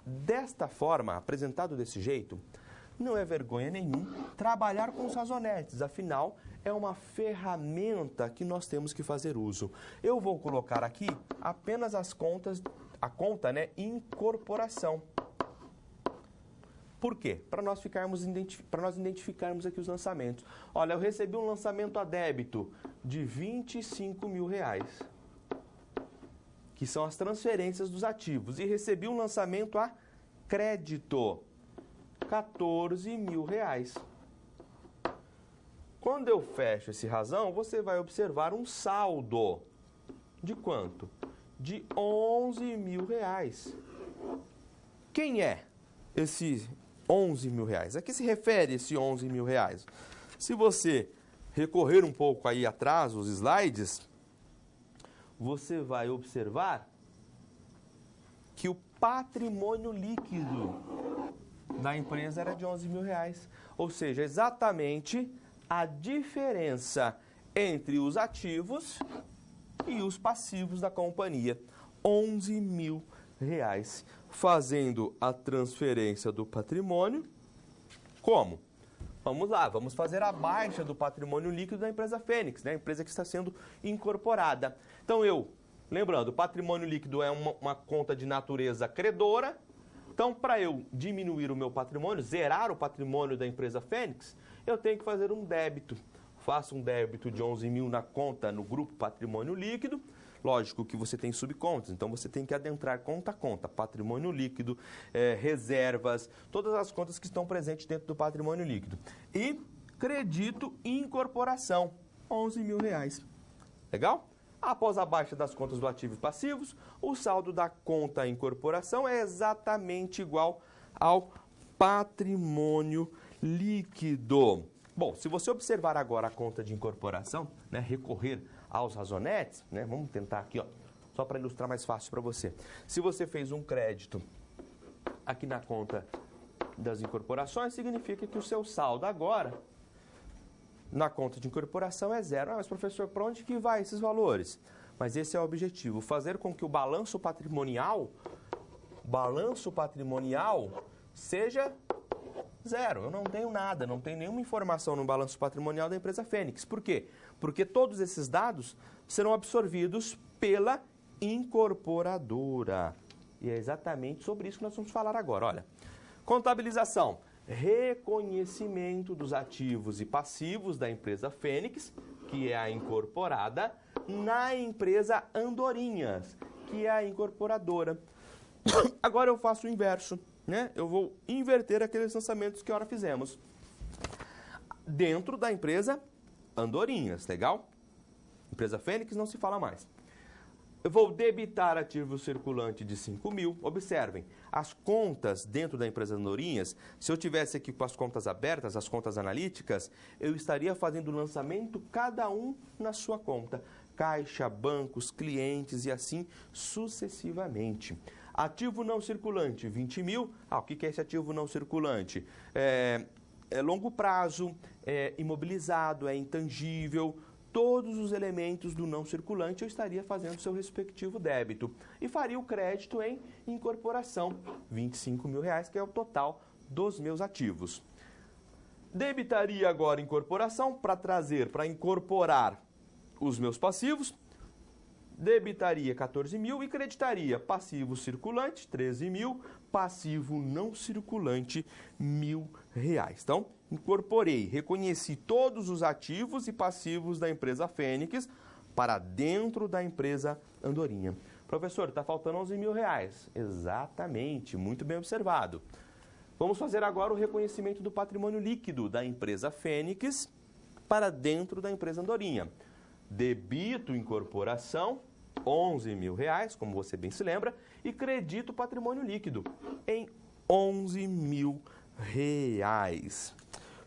desta forma, apresentado desse jeito, não é vergonha nenhum trabalhar com os razonetes, afinal, é uma ferramenta que nós temos que fazer uso. Eu vou colocar aqui apenas as contas, a conta, né, incorporação. Por quê? Para nós identificarmos aqui os lançamentos. Olha, eu recebi um lançamento a débito de R$25.000, que são as transferências dos ativos, e recebi um lançamento a crédito, R$14.000. Quando eu fecho esse razão, você vai observar um saldo de quanto? De R$11.000. Quem é esse R$11.000? A que se refere esse R$11.000? Se você recorrer um pouco aí atrás, os slides, você vai observar que o patrimônio líquido da empresa era de R$11.000. Ou seja, exatamente a diferença entre os ativos e os passivos da companhia. R$11.000. Fazendo a transferência do patrimônio. Como? Vamos lá, vamos fazer a baixa do patrimônio líquido da empresa Fênix, né? A empresa que está sendo incorporada. Então, lembrando, o patrimônio líquido é uma conta de natureza credora. Então, para eu diminuir o meu patrimônio, zerar o patrimônio da empresa Fênix, eu tenho que fazer um débito. Faço um débito de 11.000 na conta, no grupo patrimônio líquido. Lógico que você tem subcontas, então você tem que adentrar conta a conta, patrimônio líquido, reservas, todas as contas que estão presentes dentro do patrimônio líquido. E credito incorporação, R$11.000. Legal? Após a baixa das contas do ativo e passivos, o saldo da conta incorporação é exatamente igual ao patrimônio líquido. Bom, se você observar agora a conta de incorporação, né, recorrer aos razonetes, né, vamos tentar aqui, ó, só para ilustrar mais fácil para você. Se você fez um crédito aqui na conta das incorporações, significa que o seu saldo agora na conta de incorporação é zero. Ah, mas professor, para onde que vai esses valores? Mas esse é o objetivo, fazer com que o balanço patrimonial seja zero. Eu não tenho nada, não tenho nenhuma informação no balanço patrimonial da empresa Fênix. Por quê? Porque todos esses dados serão absorvidos pela incorporadora. E é exatamente sobre isso que nós vamos falar agora. Olha, contabilização, reconhecimento dos ativos e passivos da empresa Fênix, que é a incorporada, na empresa Andorinhas, que é a incorporadora. Agora eu faço o inverso, né? Eu vou inverter aqueles lançamentos que ora fizemos dentro da empresa Andorinhas, legal? Empresa Fênix não se fala mais. Eu vou debitar ativo circulante de 5 mil. Observem, as contas dentro da empresa Andorinhas, se eu tivesse aqui com as contas abertas, as contas analíticas, eu estaria fazendo o lançamento cada um na sua conta. Caixa, bancos, clientes e assim sucessivamente. Ativo não circulante, 20 mil. O que é esse ativo não circulante? É longo prazo, é imobilizado, é intangível. Todos os elementos do não circulante eu estaria fazendo seu respectivo débito. E faria o crédito em incorporação, R$ 25 mil, que é o total dos meus ativos. Debitaria agora incorporação para incorporar os meus passivos. Debitaria 14 mil e creditaria passivo circulante, 13 mil, passivo não circulante, R$ 1.000. Então, incorporei, reconheci todos os ativos e passivos da empresa Fênix para dentro da empresa Andorinha. Professor, está faltando R$ 11.000. Exatamente, muito bem observado. Vamos fazer agora o reconhecimento do patrimônio líquido da empresa Fênix para dentro da empresa Andorinha. Debito incorporação, R$ 11.000, como você bem se lembra, e credito patrimônio líquido em R$ 11.000.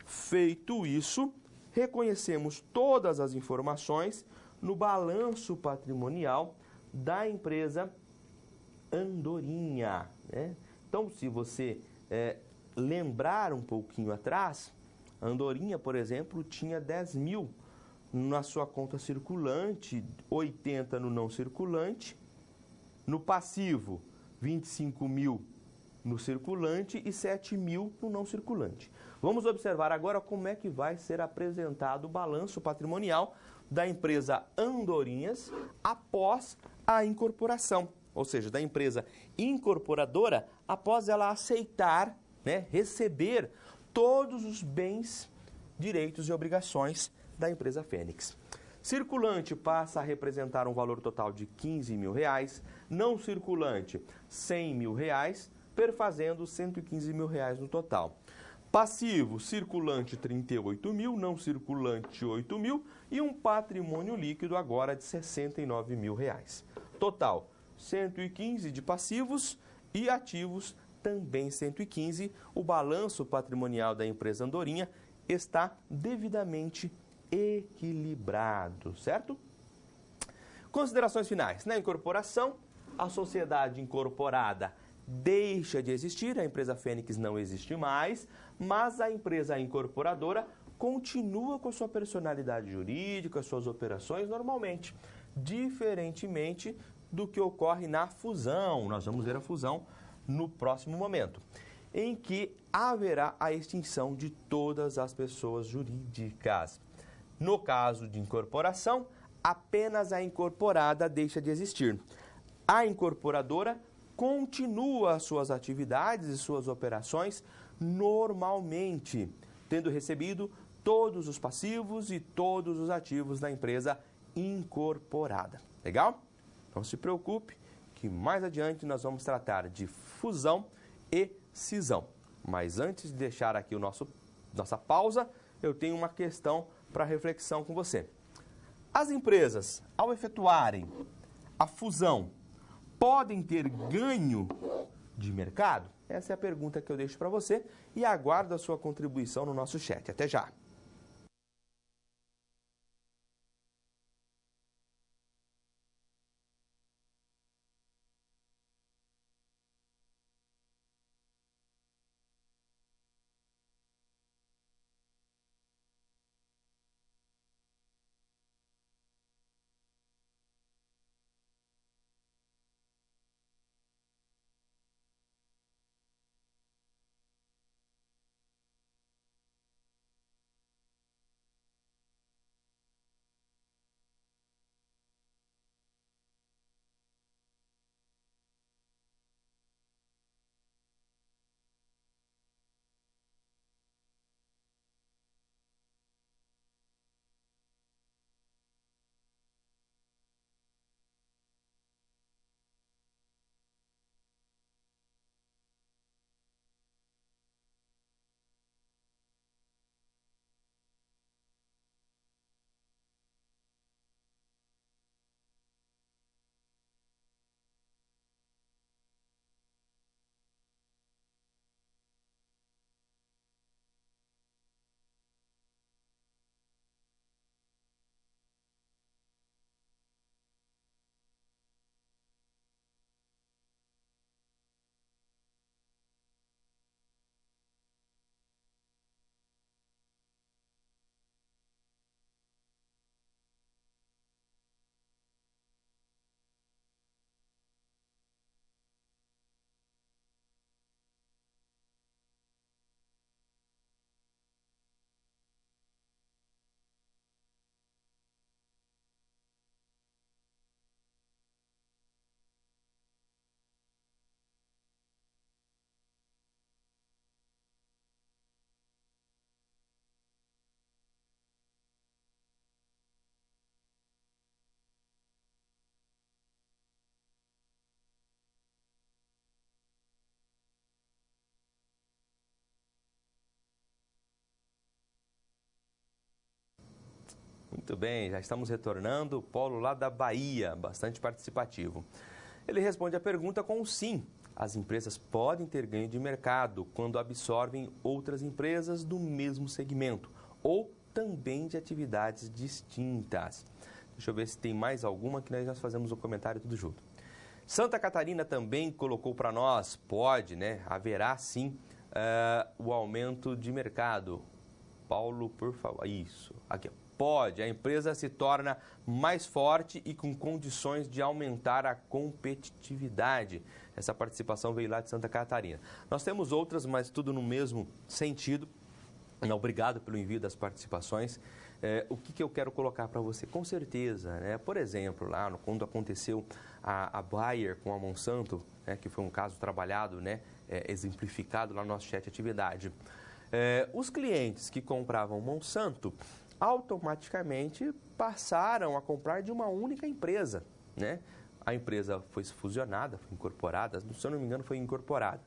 Feito isso, reconhecemos todas as informações no balanço patrimonial da empresa Andorinha, né? Então, se você lembrar um pouquinho atrás, Andorinha, por exemplo, tinha 10 mil na sua conta circulante, 80 no não circulante, no passivo, 25 mil no circulante e 7 mil no não circulante. Vamos observar agora como é que vai ser apresentado o balanço patrimonial da empresa Andorinhas após a incorporação, ou seja, da empresa incorporadora após ela aceitar, receber todos os bens, direitos e obrigações da empresa Fênix. Circulante passa a representar um valor total de R$ 15.000, não circulante R$ 100.000, perfazendo R$ 115.000 no total. Passivo, circulante 38 mil, não circulante 8 mil e um patrimônio líquido agora de R$ 69.000. Total, 115 de passivos e ativos também 115. O balanço patrimonial da empresa Andorinha está devidamente equilibrado, certo? Considerações finais. Na incorporação, a sociedade incorporada deixa de existir, a empresa Fênix não existe mais, mas a empresa incorporadora continua com a sua personalidade jurídica, suas operações normalmente, diferentemente do que ocorre na fusão. Nós vamos ver a fusão no próximo momento, em que haverá a extinção de todas as pessoas jurídicas. No caso de incorporação, apenas a incorporada deixa de existir. A incorporadora continua as suas atividades e suas operações normalmente, tendo recebido todos os passivos e todos os ativos da empresa incorporada. Legal? Não se preocupe que mais adiante nós vamos tratar de fusão e cisão. Mas antes de deixar aqui nossa pausa, eu tenho uma questão para reflexão com você. As empresas, ao efetuarem a fusão, podem ter ganho de mercado? Essa é a pergunta que eu deixo para você e aguardo a sua contribuição no nosso chat. Até já! Muito bem, já estamos retornando. O Paulo lá da Bahia, bastante participativo. Ele responde a pergunta com sim. As empresas podem ter ganho de mercado quando absorvem outras empresas do mesmo segmento ou também de atividades distintas. Deixa eu ver se tem mais alguma que nós fazemos um comentário tudo junto. Santa Catarina também colocou para nós, pode, né? Haverá sim o aumento de mercado. Paulo, por favor, isso, aqui, pode, a empresa se torna mais forte e com condições de aumentar a competitividade. Essa participação veio lá de Santa Catarina. Nós temos outras, mas tudo no mesmo sentido. Obrigado pelo envio das participações. O que eu quero colocar para você? Com certeza, né? Por exemplo, lá quando aconteceu a Bayer com a Monsanto, né, que foi um caso trabalhado, né, exemplificado lá no nosso chat atividade, os clientes que compravam Monsanto automaticamente passaram a comprar de uma única empresa, né? A empresa foi fusionada, foi incorporada, se eu não me engano foi incorporada.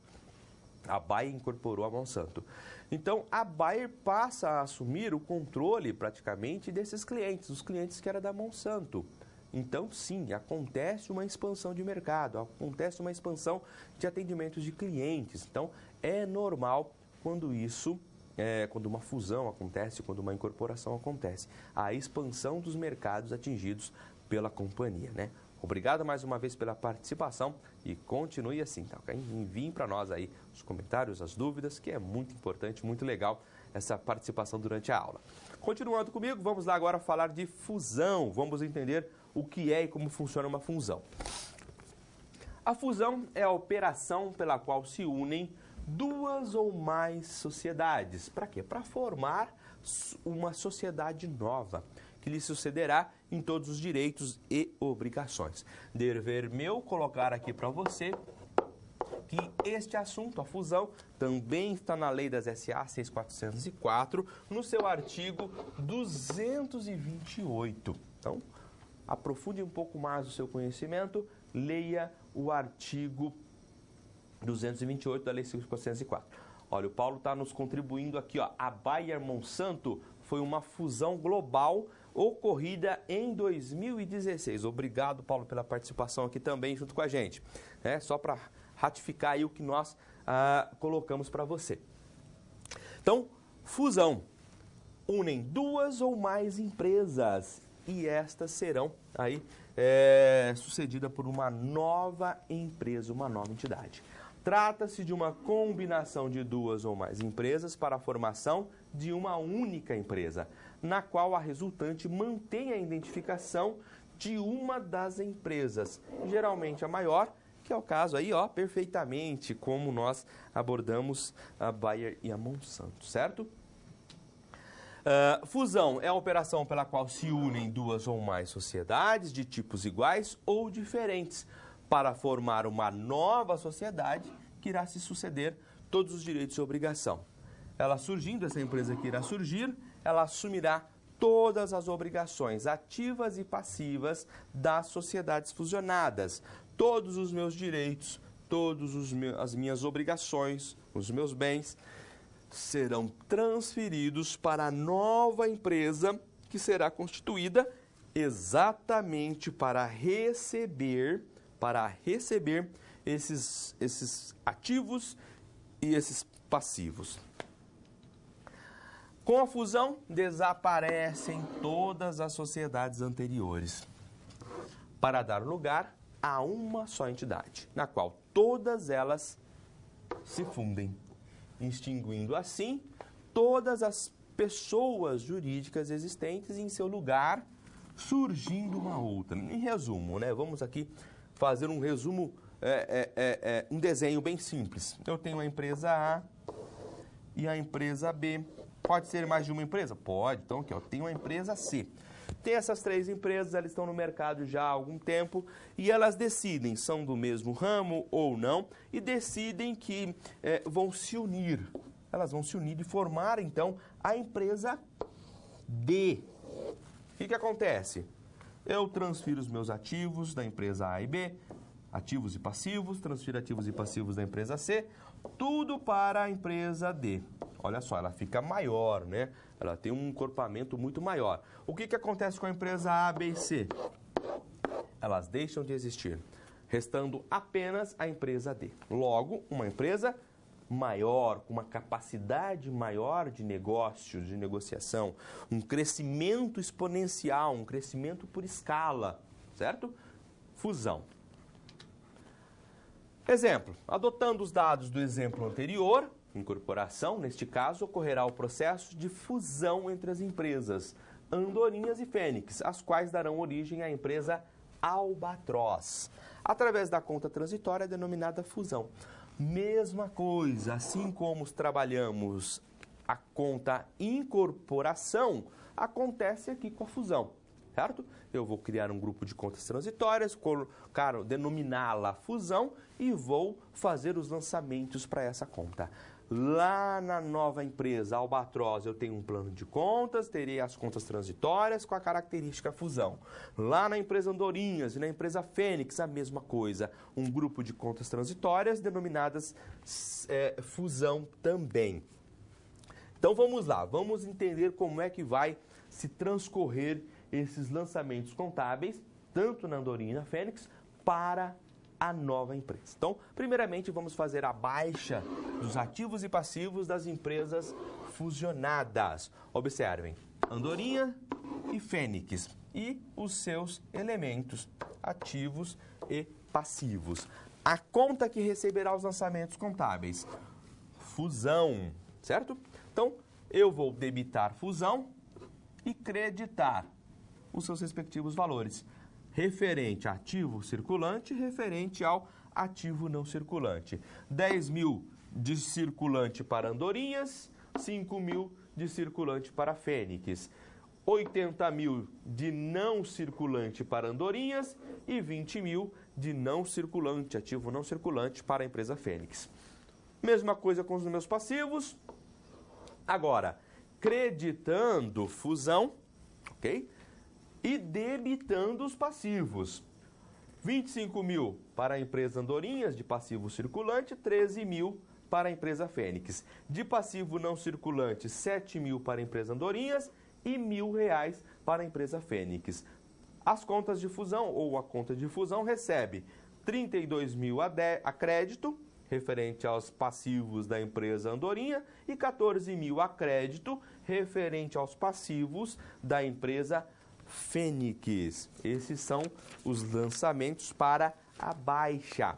A Bayer incorporou a Monsanto. Então, a Bayer passa a assumir o controle praticamente desses clientes, os clientes que eram da Monsanto. Então, sim, acontece uma expansão de mercado, acontece uma expansão de atendimentos de clientes. Então, é normal quando isso, quando uma fusão acontece, quando uma incorporação acontece, a expansão dos mercados atingidos pela companhia, né? Obrigado mais uma vez pela participação e continue assim, tá? Enviem para nós aí os comentários, as dúvidas, que é muito importante, muito legal essa participação durante a aula. Continuando comigo, vamos lá agora falar de fusão. Vamos entender o que é e como funciona uma fusão. A fusão é a operação pela qual se unem duas ou mais sociedades. Para quê? Para formar uma sociedade nova, que lhe sucederá em todos os direitos e obrigações. Dever meu colocar aqui para você que este assunto, a fusão, também está na Lei das SA 6.404, no seu artigo 228. Então, aprofunde um pouco mais o seu conhecimento, leia o artigo 228 da Lei 6.404. Olha, o Paulo está nos contribuindo aqui, ó. A Bayer-Monsanto foi uma fusão global ocorrida em 2016. Obrigado, Paulo, pela participação aqui também junto com a gente. Só para ratificar aí o que nós colocamos para você. Então, fusão. Unem duas ou mais empresas e estas serão aí sucedidas por uma nova empresa, uma nova entidade. Trata-se de uma combinação de duas ou mais empresas para a formação de uma única empresa, na qual a resultante mantém a identificação de uma das empresas, geralmente a maior, que é o caso aí, ó, perfeitamente como nós abordamos a Bayer e a Monsanto, certo? Fusão é a operação pela qual se unem duas ou mais sociedades de tipos iguais ou diferentes, para formar uma nova sociedade que irá se suceder todos os direitos e obrigação. Ela surgindo, essa empresa que irá surgir, ela assumirá todas as obrigações ativas e passivas das sociedades fusionadas. Todos os meus direitos, todas as minhas obrigações, os meus bens, serão transferidos para a nova empresa que será constituída exatamente para receber esses ativos e esses passivos. Com a fusão, desaparecem todas as sociedades anteriores para dar lugar a uma só entidade, na qual todas elas se fundem, extinguindo assim todas as pessoas jurídicas existentes e em seu lugar surgindo uma outra. Em resumo, né? Vamos aqui fazer um resumo, um desenho bem simples. Eu tenho a empresa A e a empresa B. Pode ser mais de uma empresa? Pode. Então, aqui, eu tenho a empresa C. Tem essas três empresas, elas estão no mercado já há algum tempo e elas decidem, são do mesmo ramo ou não, e decidem que vão se unir. Elas vão se unir e formar, então, a empresa D. O que acontece? Eu transfiro os meus ativos da empresa A e B, ativos e passivos, transfiro ativos e passivos da empresa C, tudo para a empresa D. olha só, ela fica maior, né? Ela tem um encorpamento muito maior. O que acontece com a empresa A, B e C? Elas deixam de existir, restando apenas a empresa D. Logo, uma empresa maior, com uma capacidade maior de negócios, de negociação, um crescimento exponencial, um crescimento por escala, certo? Fusão. Exemplo, adotando os dados do exemplo anterior, incorporação, neste caso, ocorrerá o processo de fusão entre as empresas Andorinhas e Fênix, as quais darão origem à empresa Albatroz, através da conta transitória denominada fusão. Mesma coisa, assim como trabalhamos a conta incorporação, acontece aqui com a fusão, certo? Eu vou criar um grupo de contas transitórias, denominá-la fusão e vou fazer os lançamentos para essa conta. Lá na nova empresa Albatroz eu tenho um plano de contas, terei as contas transitórias com a característica fusão. Lá na empresa Andorinhas e na empresa Fênix a mesma coisa, um grupo de contas transitórias denominadas fusão também. Então vamos lá, vamos entender como é que vai se transcorrer esses lançamentos contábeis, tanto na Andorinha e na Fênix, para a nova empresa. Então, primeiramente, vamos fazer a baixa dos ativos e passivos das empresas fusionadas. Observem, Andorinha e Fênix e os seus elementos ativos e passivos. A conta que receberá os lançamentos contábeis, fusão, certo? Então, eu vou debitar fusão e creditar os seus respectivos valores. Referente a ativo circulante, referente ao ativo não circulante. 10 mil de circulante para Andorinhas, 5 mil de circulante para Fênix. 80 mil de não circulante para Andorinhas e 20 mil de não circulante, ativo não circulante para a empresa Fênix. Mesma coisa com os meus passivos. Agora, creditando fusão, ok? E debitando os passivos. 25 mil para a empresa Andorinhas, de passivo circulante, 13 mil para a empresa Fênix. De passivo não circulante, 7 mil para a empresa Andorinhas e R$1.000 para a empresa Fênix. As contas de fusão, ou a conta de fusão, recebe 32 mil a crédito, referente aos passivos da empresa Andorinha, e 14 mil a crédito, referente aos passivos da empresa Fênix. Esses são os lançamentos para a baixa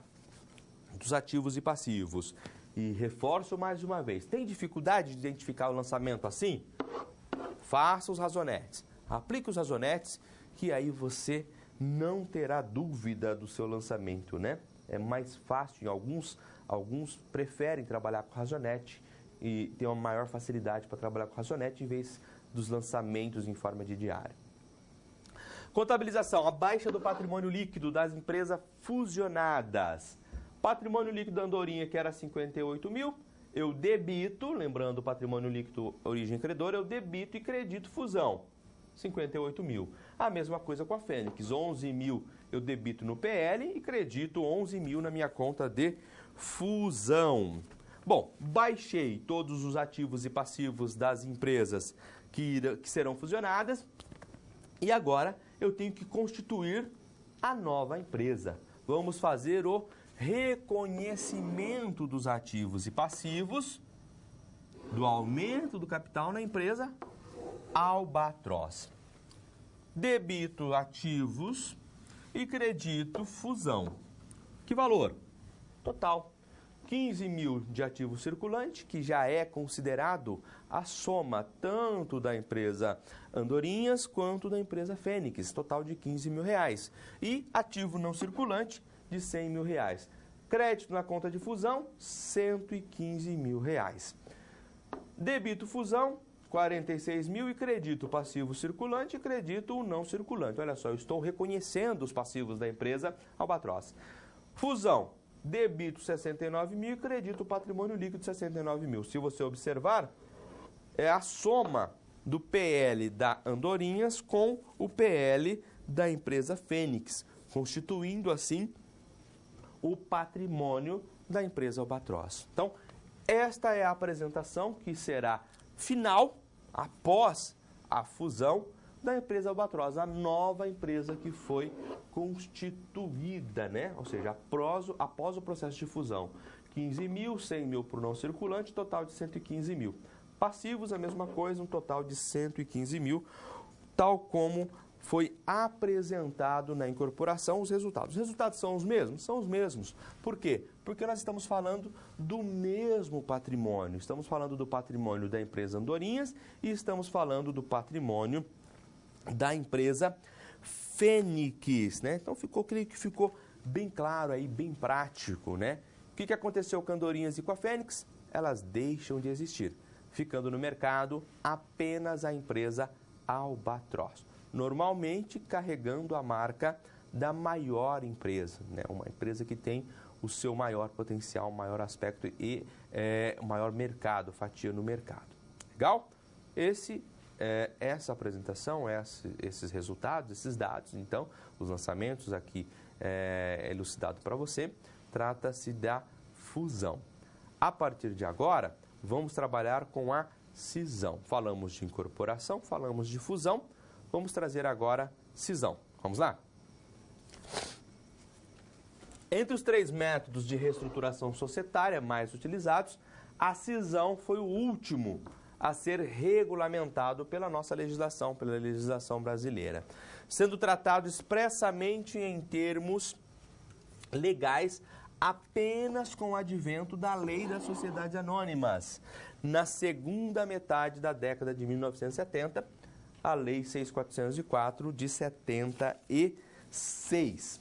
dos ativos e passivos. E reforço mais uma vez, tem dificuldade de identificar o lançamento assim? Faça os razonetes, aplique os razonetes, que aí você não terá dúvida do seu lançamento, né? É mais fácil, alguns preferem trabalhar com razonete e tem uma maior facilidade para trabalhar com razonete em vez dos lançamentos em forma de diário. Contabilização, a baixa do patrimônio líquido das empresas fusionadas. Patrimônio líquido da Andorinha, que era 58 mil, eu debito, lembrando o patrimônio líquido origem credor, eu debito e credito fusão, 58 mil. A mesma coisa com a Fênix, 11 mil eu debito no PL e credito 11 mil na minha conta de fusão. Bom, baixei todos os ativos e passivos das empresas que serão fusionadas e agora eu tenho que constituir a nova empresa. Vamos fazer o reconhecimento dos ativos e passivos do aumento do capital na empresa Albatroz. Debito ativos e credito fusão. Que valor? Total. 15 mil de ativo circulante, que já é considerado a soma tanto da empresa Andorinhas quanto da empresa Fênix, total de 15 mil reais. E ativo não circulante de 100 mil reais. Crédito na conta de fusão, 115 mil reais. Debito fusão, 46 mil e credito passivo circulante e credito o não circulante. Olha só, eu estou reconhecendo os passivos da empresa Albatroz. Fusão, debito 69 mil e credito patrimônio líquido 69 mil. Se você observar, é a soma do PL da Andorinhas com o PL da empresa Fênix, constituindo assim o patrimônio da empresa Albatroz. Então, esta é a apresentação que será final, após a fusão da empresa Albatroz, a nova empresa que foi constituída, né? Ou seja, após o processo de fusão. 15 mil, 100 mil por não circulante, total de 115 mil. Passivos, a mesma coisa, um total de 115 mil, tal como foi apresentado na incorporação os resultados. Os resultados são os mesmos? São os mesmos. Por quê? Porque nós estamos falando do mesmo patrimônio. Estamos falando do patrimônio da empresa Andorinhas e estamos falando do patrimônio da empresa Fênix, né? Então, creio que ficou bem claro aí, bem prático, né? O que aconteceu com a Andorinhas e com a Fênix? Elas deixam de existir, ficando no mercado apenas a empresa Albatroz. Normalmente carregando a marca da maior empresa, né? Uma empresa que tem o seu maior potencial, maior aspecto e maior mercado, fatia no mercado. Legal? Essa apresentação, esses resultados, esses dados, então, os lançamentos aqui elucidado para você, trata-se da fusão. A partir de agora, vamos trabalhar com a cisão. Falamos de incorporação, falamos de fusão, vamos trazer agora cisão. Vamos lá? Entre os 3 métodos de reestruturação societária mais utilizados, a cisão foi o último a ser regulamentado pela nossa legislação, pela legislação brasileira, sendo tratado expressamente em termos legais apenas com o advento da Lei das Sociedades Anônimas, na segunda metade da década de 1970, a Lei 6.404 de 76.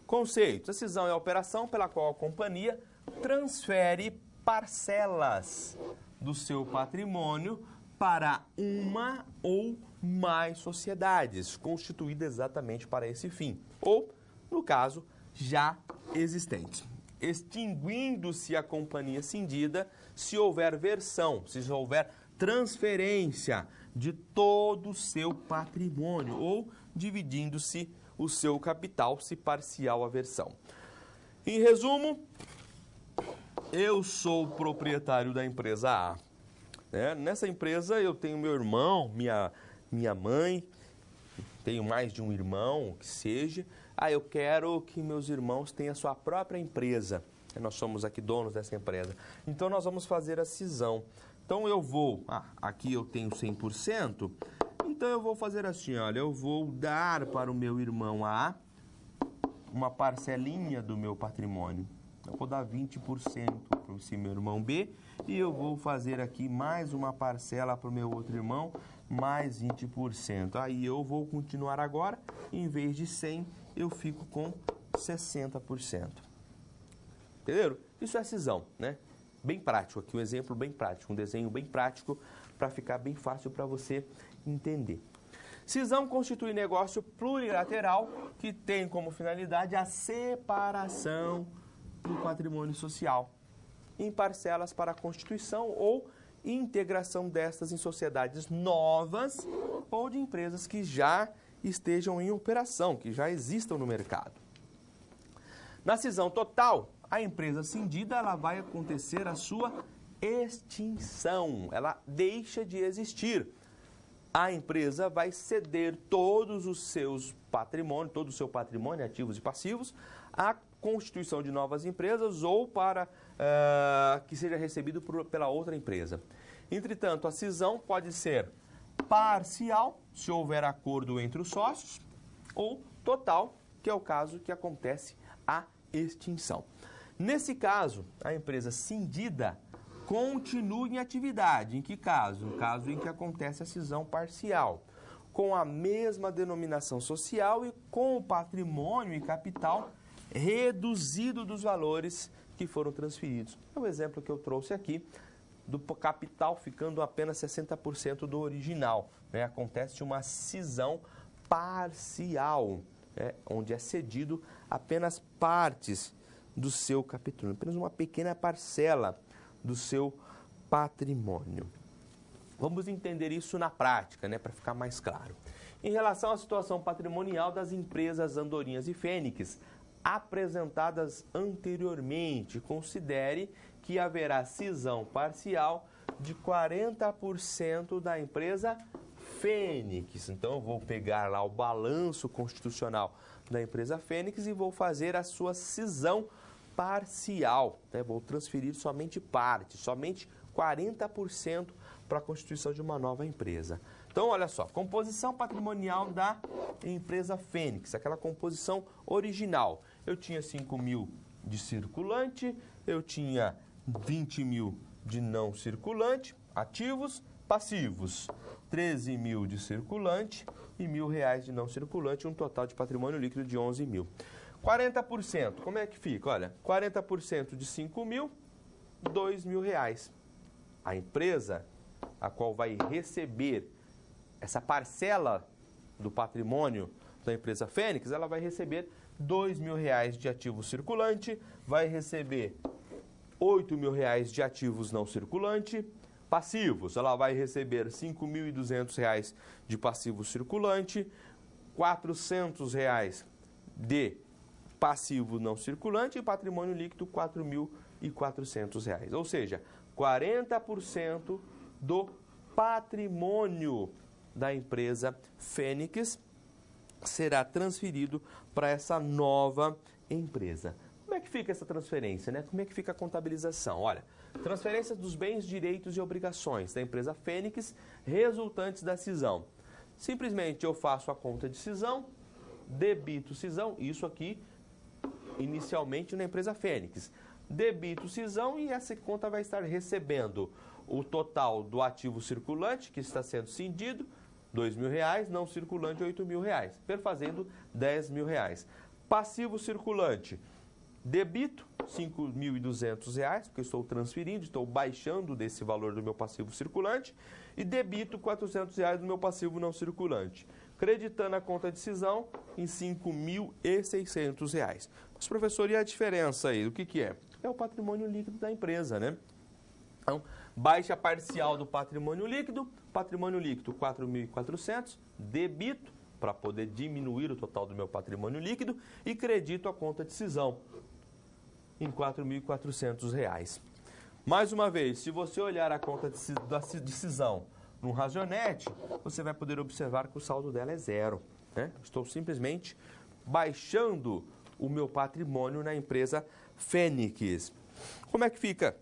Conceitos: a cisão é a operação pela qual a companhia transfere parcelas do seu patrimônio para uma ou mais sociedades, constituídas exatamente para esse fim, ou, no caso, já existentes, extinguindo-se a companhia cindida se houver versão, se houver transferência de todo o seu patrimônio ou dividindo-se o seu capital, se parcial a versão. Em resumo, eu sou proprietário da empresa A. Nessa empresa eu tenho meu irmão, minha mãe, tenho mais de um irmão, que seja. Eu quero que meus irmãos tenham a sua própria empresa. Nós somos aqui donos dessa empresa. Então, nós vamos fazer a cisão. Então, eu vou... aqui eu tenho 100%. Então, eu vou fazer assim, olha. Eu vou dar para o meu irmão A uma parcelinha do meu patrimônio. Eu vou dar 20% para esse meu irmão B. E eu vou fazer aqui mais uma parcela para o meu outro irmão, mais 20%. Aí, eu vou continuar agora, em vez de 100%, eu fico com 60%. Entenderam? Isso é cisão, né? Bem prático aqui, um exemplo bem prático, um desenho bem prático para ficar bem fácil para você entender. Cisão constitui negócio plurilateral que tem como finalidade a separação do patrimônio social em parcelas para a constituição ou integração destas em sociedades novas ou de empresas que já estejam em operação, que já existam no mercado. Na cisão total, a empresa cindida ela vai acontecer a sua extinção, ela deixa de existir. A empresa vai ceder todos os seus patrimônios, todo o seu patrimônio, ativos e passivos, à constituição de novas empresas ou para que seja recebido pela outra empresa. Entretanto, a cisão pode ser parcial, se houver acordo entre os sócios, ou total, que é o caso que acontece a extinção. Nesse caso, a empresa cindida continua em atividade. Em que caso? No caso em que acontece a cisão parcial, com a mesma denominação social e com o patrimônio e capital reduzido dos valores que foram transferidos. É o exemplo que eu trouxe aqui, do capital ficando apenas 60% do original. Acontece uma cisão parcial, onde é cedido apenas partes do seu capital, apenas uma pequena parcela do seu patrimônio. Vamos entender isso na prática, para ficar mais claro. Em relação à situação patrimonial das empresas Andorinhas e Fênix, apresentadas anteriormente. Considere que haverá cisão parcial de 40% da empresa Fênix. Então, eu vou pegar lá o balanço constitucional da empresa Fênix e vou fazer a sua cisão parcial, né? Vou transferir somente parte, somente 40% para a constituição de uma nova empresa. Então, olha só, composição patrimonial da empresa Fênix, aquela composição original. Eu tinha 5 mil de circulante, eu tinha 20 mil de não circulante, ativos, passivos, 13 mil de circulante e R$1.000 de não circulante, um total de patrimônio líquido de 11 mil. 40%, como é que fica? Olha, 40% de 5 mil, R$2.000. A empresa a qual vai receber essa parcela do patrimônio da empresa Fênix, ela vai receber R$2.000 de ativo circulante, vai receber R$8.000 de ativos não circulante, passivos, ela vai receber R$5.200 de passivo circulante, R$400 de passivo não circulante e patrimônio líquido R$4.400. Ou seja, 40% do patrimônio da empresa Fênix será transferido para essa nova empresa. Como é que fica essa transferência, né? Como é que fica a contabilização? Olha, transferência dos bens, direitos e obrigações da empresa Fênix resultantes da cisão. Simplesmente eu faço a conta de cisão, debito cisão, isso aqui inicialmente na empresa Fênix. Debito cisão e essa conta vai estar recebendo o total do ativo circulante que está sendo cindido, R$2.000, não circulante, R$8.000, perfazendo R$10.000. Passivo circulante, debito, R$5.200, porque eu estou transferindo, estou baixando desse valor do meu passivo circulante, e debito R$400 do meu passivo não circulante, creditando a conta de cisão em R$5.600. Mas, professor, e a diferença aí? O que é? É o patrimônio líquido da empresa, né? Então, baixa parcial do patrimônio líquido R$4.400, debito, para poder diminuir o total do meu patrimônio líquido, e credito a conta de cisão em R$4.400. Mais uma vez, se você olhar a conta de cisão no Razonete, você vai poder observar que o saldo dela é zero, né? Estou simplesmente baixando o meu patrimônio na empresa Fênix. Como é que fica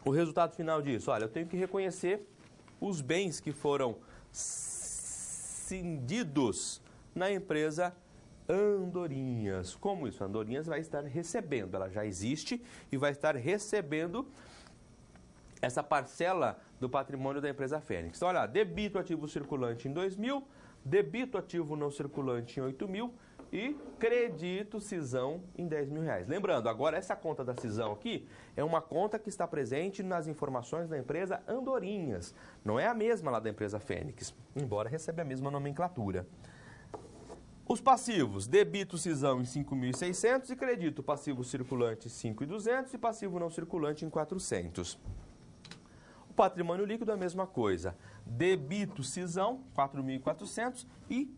o resultado final disso? Olha, eu tenho que reconhecer os bens que foram cindidos na empresa Andorinhas. Como isso? A Andorinhas vai estar recebendo, ela já existe e vai estar recebendo essa parcela do patrimônio da empresa Fênix. Então, olha, debito ativo circulante em R$2.000, debito ativo não circulante em R$8.000 e credito cisão em R$10.000. Lembrando, agora essa conta da cisão aqui é uma conta que está presente nas informações da empresa Andorinhas. Não é a mesma lá da empresa Fênix, embora receba a mesma nomenclatura. Os passivos, debito cisão em 5.600 e credito passivo circulante em 5.200 e passivo não circulante em 400. O patrimônio líquido é a mesma coisa. Debito cisão, 4.400 e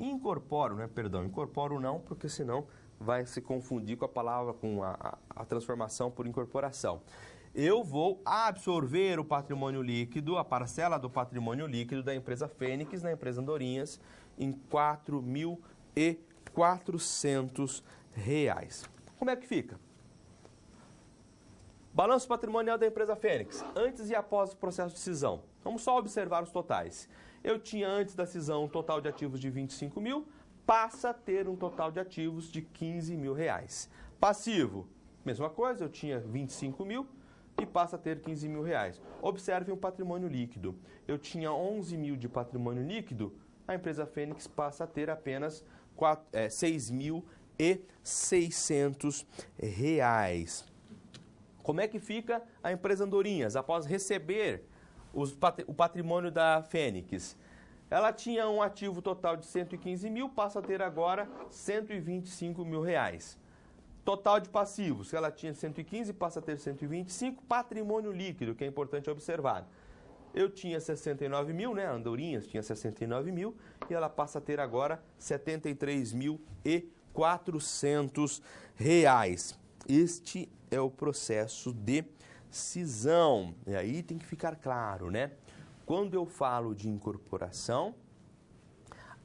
incorporo, né? Perdão, incorporo não, porque senão vai se confundir com a palavra, com a transformação por incorporação. Eu vou absorver o patrimônio líquido, a parcela do patrimônio líquido da empresa Fênix na empresa Andorinhas em R$4.400. Como é que fica? Balanço patrimonial da empresa Fênix, antes e após o processo de cisão. Vamos só observar os totais. Eu tinha antes da cisão um total de ativos de 25 mil, passa a ter um total de ativos de R$15.000. Passivo, mesma coisa, eu tinha 25 mil e passa a ter R$15.000. Observe um patrimônio líquido. Eu tinha 11 mil de patrimônio líquido, a empresa Fênix passa a ter apenas R$6.600. Como é que fica a empresa Andorinhas após receber o patrimônio da Fênix? Ela tinha um ativo total de 115 mil, passa a ter agora R$125 mil. Total de passivos, ela tinha 115, passa a ter 125. Patrimônio líquido, que é importante observar. Eu tinha 69 mil, né? A Andorinhas tinha 69 mil e ela passa a ter agora R$73.400. R$ 400. Este é o processo de cisão. E aí tem que ficar claro, né? Quando eu falo de incorporação,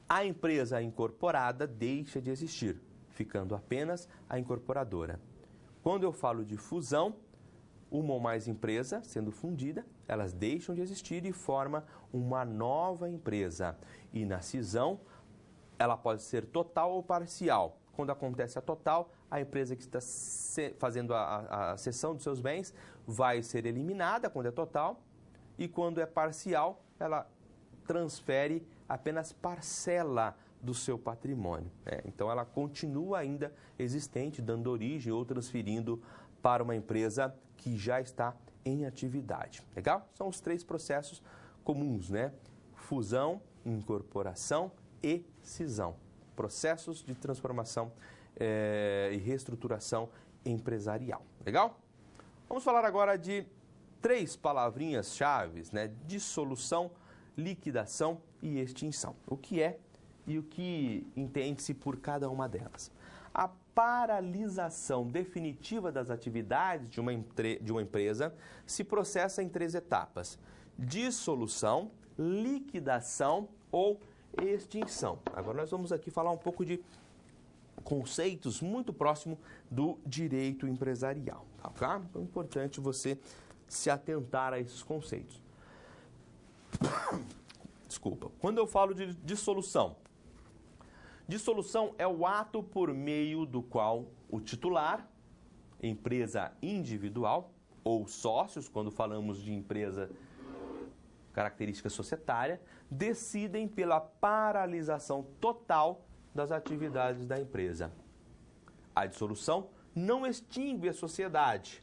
a empresa incorporada deixa de existir, ficando apenas a incorporadora. Quando eu falo de fusão, uma ou mais empresas sendo fundida, elas deixam de existir e formam uma nova empresa. E na cisão, ela pode ser total ou parcial. Quando acontece a total, a empresa que está fazendo a cessão dos seus bens vai ser eliminada quando é total. E quando é parcial, ela transfere apenas parcela do seu patrimônio. Então, ela continua ainda existente, dando origem ou transferindo para uma empresa que já está em atividade. Legal? São os 3 processos comuns, né? Fusão, incorporação e cisão. Processos de transformação e reestruturação empresarial. Legal? Vamos falar agora de 3 palavrinhas-chave, né? Dissolução, liquidação e extinção. O que é e o que entende-se por cada uma delas. A paralisação definitiva das atividades de uma empresa se processa em 3 etapas: dissolução, liquidação ou extinção. Agora nós vamos aqui falar um pouco de conceitos muito próximos do direito empresarial. Tá? Então é importante você se atentar a esses conceitos. Desculpa. Quando eu falo de dissolução, dissolução é o ato por meio do qual o titular, empresa individual ou sócios, quando falamos de empresa característica societária, decidem pela paralisação total das atividades da empresa. A dissolução não extingue a sociedade,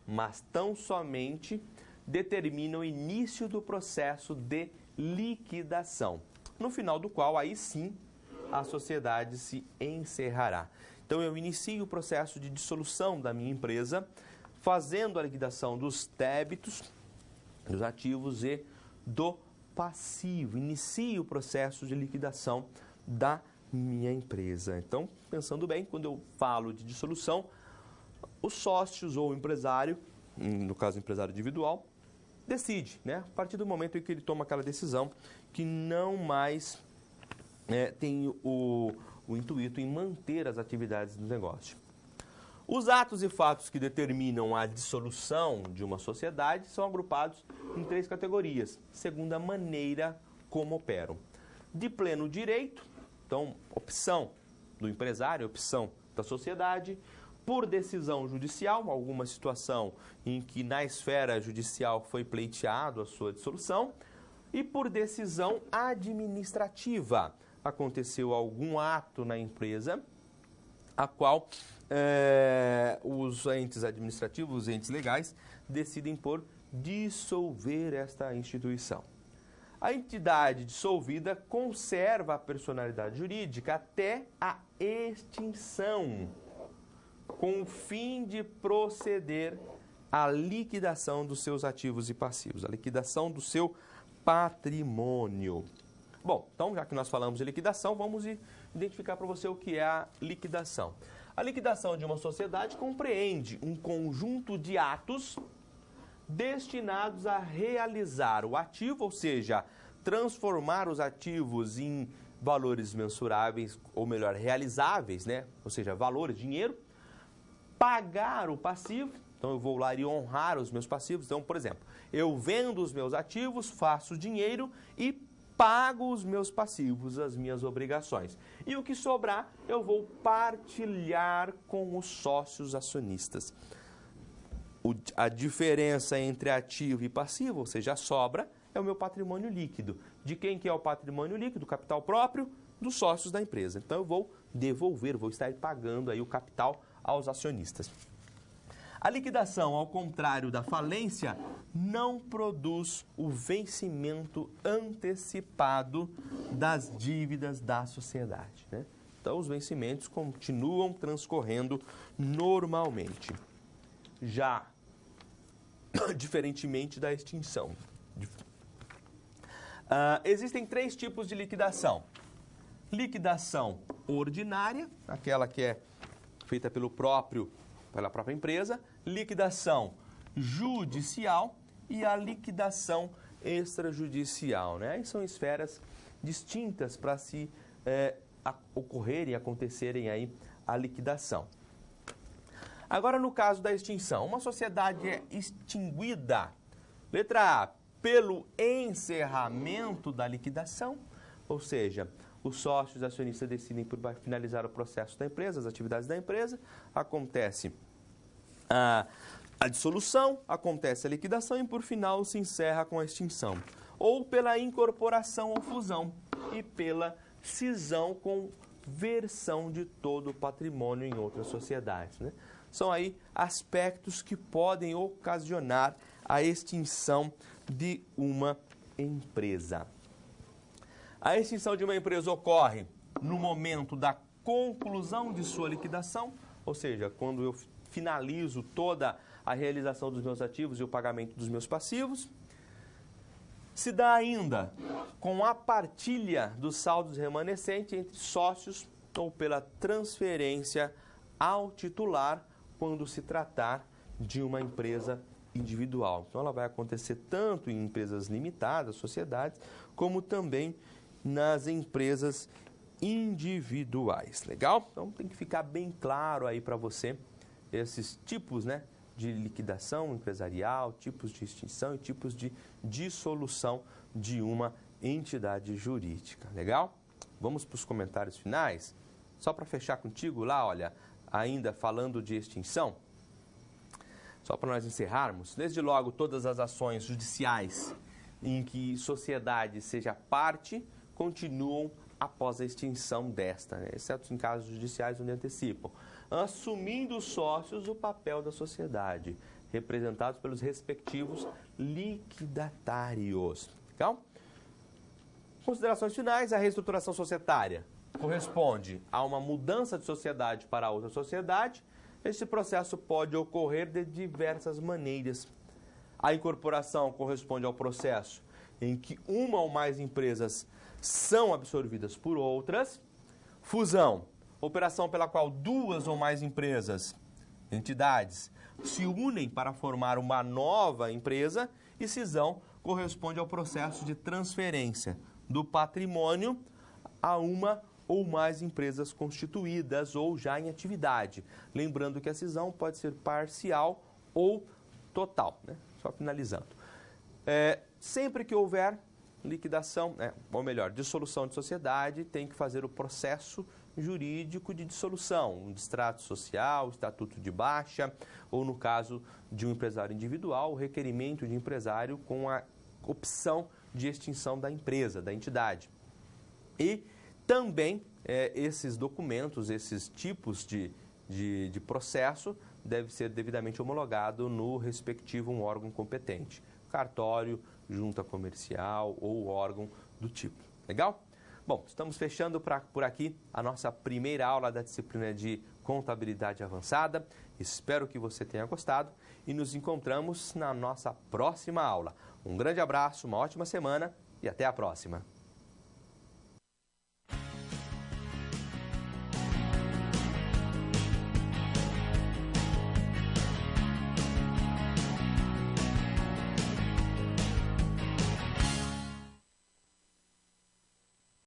mas tão somente determina o início do processo de liquidação, no final do qual, aí sim, a sociedade se encerrará. Então, eu inicio o processo de dissolução da minha empresa, fazendo a liquidação dos débitos, dos ativos e do passivo. Inicio o processo de liquidação da minha empresa. Então, pensando bem, quando eu falo de dissolução, os sócios ou o empresário, no caso empresário individual, decide, né? A partir do momento em que ele toma aquela decisão que não mais tem o intuito em manter as atividades do negócio. Os atos e fatos que determinam a dissolução de uma sociedade são agrupados em 3 categorias, segundo a maneira como operam. De pleno direito, então, opção do empresário, opção da sociedade. Por decisão judicial, alguma situação em que na esfera judicial foi pleiteado a sua dissolução. E por decisão administrativa, aconteceu algum ato na empresa, a qual os entes administrativos, os entes legais, decidem por dissolver esta instituição. A entidade dissolvida conserva a personalidade jurídica até a extinção, com o fim de proceder à liquidação dos seus ativos e passivos, a liquidação do seu patrimônio. Bom, então, já que nós falamos de liquidação, vamos identificar para você o que é a liquidação. A liquidação de uma sociedade compreende um conjunto de atos destinados a realizar o ativo, ou seja, transformar os ativos em valores mensuráveis, ou melhor, realizáveis, né? Ou seja, valores, dinheiro, pagar o passivo. Então, eu vou lá e honrar os meus passivos. Então, por exemplo, eu vendo os meus ativos, faço dinheiro e pago os meus passivos, as minhas obrigações. E o que sobrar, eu vou partilhar com os sócios acionistas. A diferença entre ativo e passivo, ou seja, a sobra, é o meu patrimônio líquido. De quem que é o patrimônio líquido? Capital próprio dos sócios da empresa. Então, eu vou devolver, vou estar pagando aí o capital aos acionistas. A liquidação, ao contrário da falência, não produz o vencimento antecipado das dívidas da sociedade, né? Então, os vencimentos continuam transcorrendo normalmente. Já, diferentemente da extinção. Existem 3 tipos de liquidação. Liquidação ordinária, aquela que é feita pela própria empresa, liquidação judicial e a liquidação extrajudicial, né? Aí são esferas distintas para se ocorrerem, acontecerem aí a liquidação. Agora, no caso da extinção, uma sociedade é extinguida, letra A, pelo encerramento da liquidação, ou seja, os sócios acionistas decidem por finalizar o processo da empresa, as atividades da empresa, acontece a dissolução, acontece a liquidação e, por final, se encerra com a extinção. Ou pela incorporação ou fusão e pela cisão com versão de todo o patrimônio em outras sociedades, né? São aí aspectos que podem ocasionar a extinção de uma empresa. A extinção de uma empresa ocorre no momento da conclusão de sua liquidação, ou seja, quando eu finalizo toda a realização dos meus ativos e o pagamento dos meus passivos. Se dá ainda com a partilha dos saldos remanescentes entre sócios ou pela transferência ao titular quando se tratar de uma empresa individual. Então, ela vai acontecer tanto em empresas limitadas, sociedades, como também nas empresas individuais. Legal? Então, tem que ficar bem claro aí para você esses tipos, né, de liquidação empresarial, tipos de extinção e tipos de dissolução de uma entidade jurídica. Legal? Vamos para os comentários finais? Só para fechar contigo lá, olha, ainda falando de extinção, só para nós encerrarmos, desde logo todas as ações judiciais em que sociedade seja parte continuam após a extinção desta, né? Exceto em casos judiciais onde antecipam, assumindo os sócios o papel da sociedade, representados pelos respectivos liquidatários. Legal? Considerações finais, a reestruturação societária corresponde a uma mudança de sociedade para outra sociedade. Este processo pode ocorrer de diversas maneiras. A incorporação corresponde ao processo em que uma ou mais empresas são absorvidas por outras. Fusão, operação pela qual duas ou mais empresas, entidades, se unem para formar uma nova empresa. E cisão corresponde ao processo de transferência do patrimônio a uma ou mais empresas constituídas ou já em atividade. Lembrando que a cisão pode ser parcial ou total, né? Só finalizando. Sempre que houver liquidação, ou melhor, dissolução de sociedade, tem que fazer o processo jurídico de dissolução, um distrato social, estatuto de baixa, ou no caso de um empresário individual, o requerimento de empresário com a opção de extinção da empresa, da entidade. E também esses documentos, esses tipos de processo, deve ser devidamente homologado no respectivo órgão competente, cartório, junta comercial ou órgão do tipo. Legal? Bom, estamos fechando por aqui a nossa primeira aula da disciplina de Contabilidade Avançada. Espero que você tenha gostado e nos encontramos na nossa próxima aula. Um grande abraço, uma ótima semana e até a próxima.